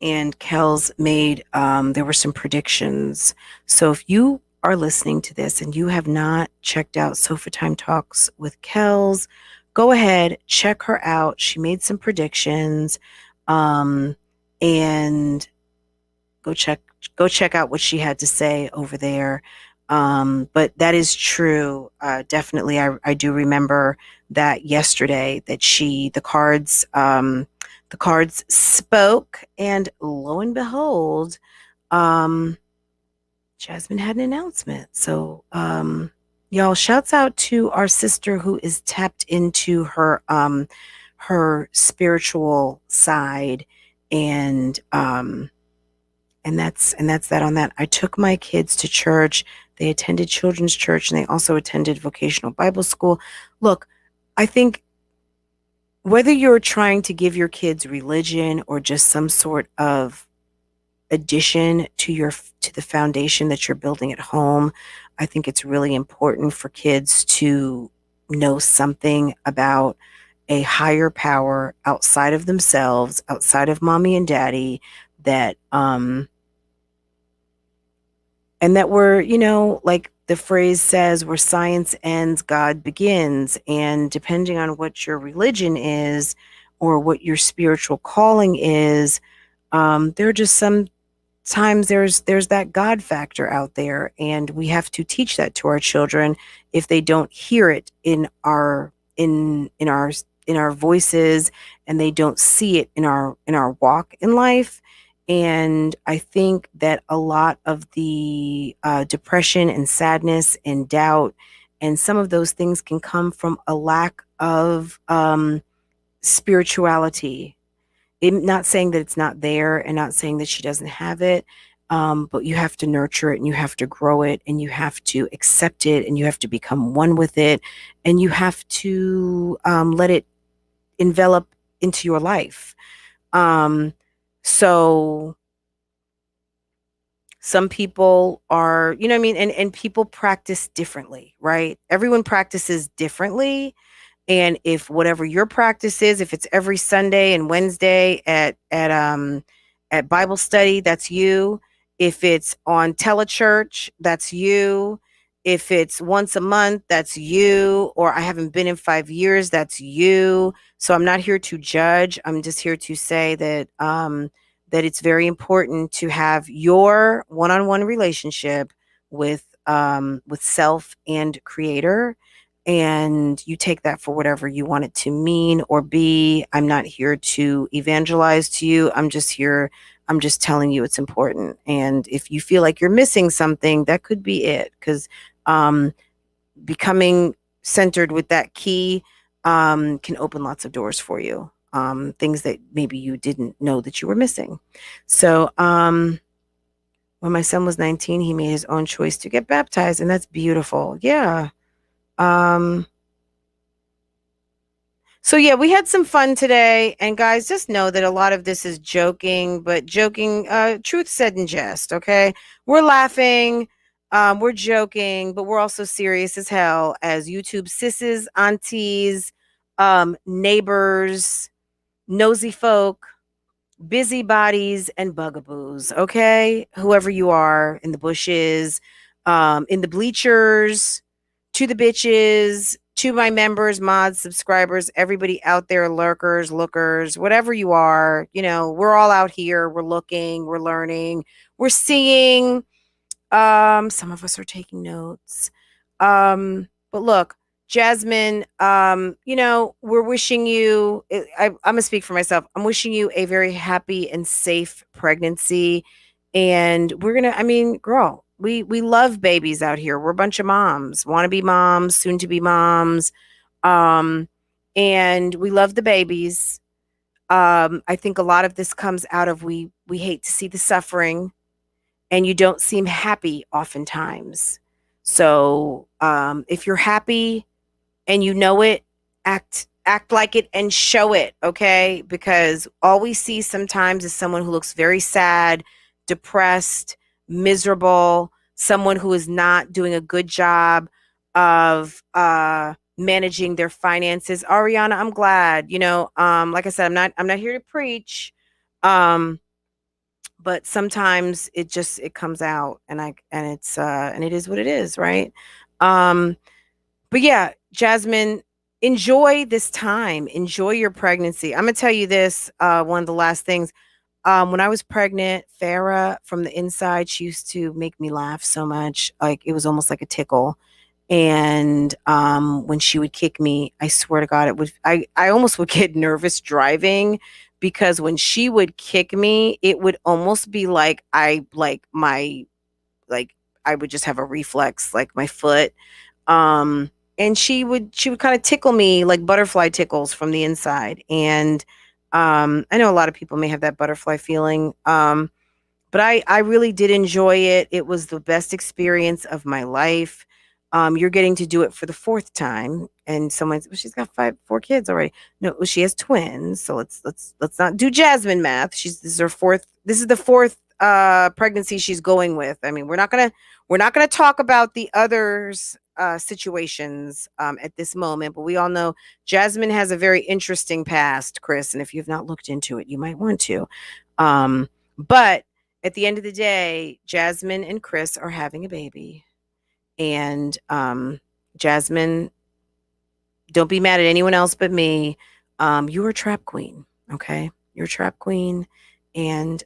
And Kel's made, there were some predictions. So if you are listening to this and you have not checked out Sofa Time Talks with Kel's, go ahead, check her out. She made some predictions, and go check out what she had to say over there. But that is true. Definitely, I do remember that yesterday that the cards spoke, and lo and behold, Jasmine had an announcement. So, y'all, shouts out to our sister who is tapped into her spiritual side, and that's that on that. I took my kids to church. They attended children's church, and they also attended vocational Bible school. Look, I think whether you're trying to give your kids religion or just some sort of addition to the foundation that you're building at home, I think it's really important for kids to know something about a higher power outside of themselves, outside of mommy and daddy, that and that we're, like the phrase says, where science ends, God begins. And depending on what your religion is or what your spiritual calling is, there are just some times there's that God factor out there, and we have to teach that to our children if they don't hear it in our voices, and they don't see it in our walk in life. And I think that a lot of the depression and sadness and doubt and some of those things can come from a lack of spirituality. Not saying that it's not there, and not saying that she doesn't have it, but you have to nurture it, and you have to grow it, and you have to accept it, and you have to become one with it, and you have to let it envelop into your life. So some people are, you know what I mean? And people practice differently, right? Everyone practices differently. And if whatever your practice is, if it's every Sunday and Wednesday at Bible study, that's you. If it's on telechurch, that's you. If it's once a month, that's you. Or I haven't been in 5 years, that's you. So I'm not here to judge. I'm just here to say that it's very important to have your one-on-one relationship with self and creator, and you take that for whatever you want it to mean or be. I'm not here to evangelize to you. I'm just telling you it's important. And if you feel like you're missing something, that could be it. Because becoming centered with that key can open lots of doors for you. Things that maybe you didn't know that you were missing. So when my son was 19, he made his own choice to get baptized, and that's beautiful. Yeah. So yeah, we had some fun today, and guys, just know that a lot of this is joking, but joking, truth said in jest, okay? We're laughing, we're joking, but we're also serious as hell as YouTube sisses, aunties, neighbors, nosy folk, busybodies, and bugaboos, okay? Whoever you are, in the bushes, in the bleachers, to the bitches, to my members, mods, subscribers, everybody out there, lurkers, lookers, whatever you are, we're all out here. We're looking, we're learning, we're seeing. Some of us are taking notes. But look, Jasmine, we're wishing you, I'm going to speak for myself. I'm wishing you a very happy and safe pregnancy. And we're going to, girl, we love babies out here. We're a bunch of moms, want to be moms, soon to be moms. And we love the babies. I think a lot of this comes out of, we hate to see the suffering, and you don't seem happy oftentimes. So if you're happy and you know it, act like it and show it, okay? Because all we see sometimes is someone who looks very sad, depressed, miserable, someone who is not doing a good job of managing their finances. Ariana, I'm glad, like I said, I'm not here to preach. But sometimes it comes out, and it is what it is, right? But yeah, Jasmine, enjoy this time, enjoy your pregnancy. I'm gonna tell you this, one of the last things. When I was pregnant, Farah, from the inside, she used to make me laugh so much, like it was almost like a tickle. And when she would kick me, I swear to God, I almost would get nervous driving, because when she would kick me, it would almost be like I would just have a reflex, like my foot. And she would kind of tickle me like butterfly tickles from the inside. And I know a lot of people may have that butterfly feeling. But But I really did enjoy it. It was the best experience of my life. You're getting to do it for the fourth time, and someone's well, she's got 4 kids already. No, well, she has twins, so let's not do Jasmine math. This is her fourth. This is the fourth pregnancy she's going with. I mean, we're not gonna talk about the others situations at this moment, but we all know Jasmine has a very interesting past, Chris, and if you've not looked into it, you might want to. But at the end of the day, Jasmine and Chris are having a baby. And Jasmine, don't be mad at anyone else but me. You are a trap queen, okay? You're a trap queen. And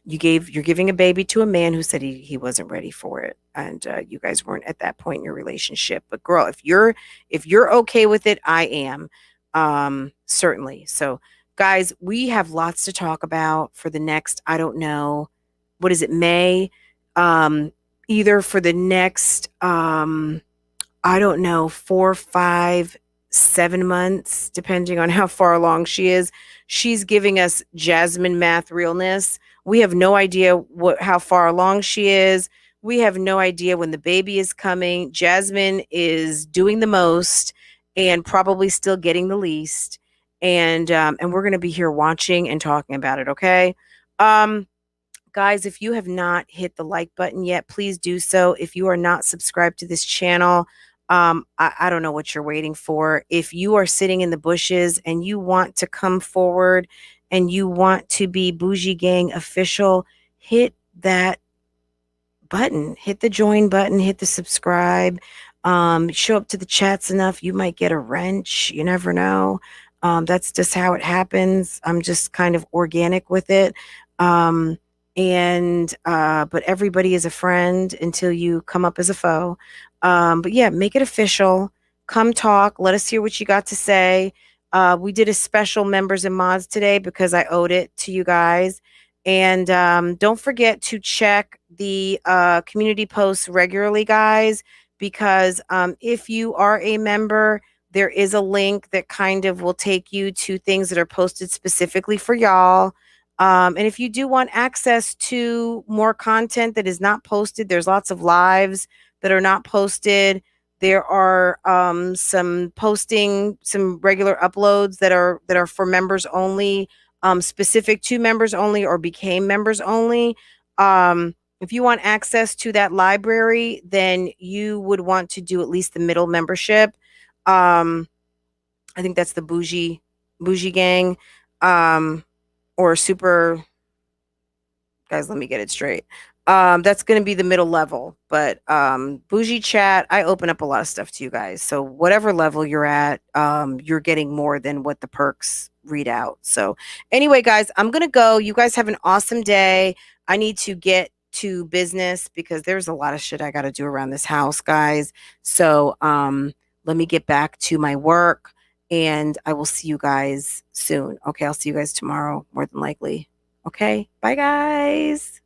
you're giving a baby to a man who said he wasn't ready for it, and you guys weren't at that point in your relationship. But girl, if you're okay with it, I am, certainly. So guys, we have lots to talk about for the next, I don't know, what is it, May, either for the next I don't know, 4, 5, 7 months, depending on how far along she is. She's giving us Jasmine math realness. We have no idea how far along she is. We have no idea when the baby is coming. Jasmine is doing the most and probably still getting the least. And we're going to be here watching and talking about it, okay? Guys, if you have not hit the like button yet, please do so. If you are not subscribed to this channel, I don't know what you're waiting for. If you are sitting in the bushes and you want to come forward and you want to be Bougie Gang official, hit that button, hit the join button, hit the subscribe, show up to the chats enough, you might get a wrench. You never know. That's just how it happens. I'm just kind of organic with it. But everybody is a friend until you come up as a foe. But yeah, make it official. Come talk. Let us hear what you got to say. We did a special members and mods today because I owed it to you guys. And don't forget to check the community posts regularly, guys, because if you are a member, there is a link that kind of will take you to things that are posted specifically for y'all. And if you do want access to more content that is not posted, there's lots of lives that are not posted. There are some regular uploads that are for members only, specific to members only or became members only. If you want access to that library, then you would want to do at least the middle membership. I think that's the Bougie Gang, or super, guys, let me get it straight. That's going to be the middle level, but Bougie Chat, I open up a lot of stuff to you guys. So whatever level you're at, you're getting more than what the perks read out. So anyway, guys, I'm going to go. You guys have an awesome day. I need to get to business because there's a lot of shit I got to do around this house, guys. So let me get back to my work and I will see you guys soon. Okay, I'll see you guys tomorrow, more than likely. Okay, bye, guys.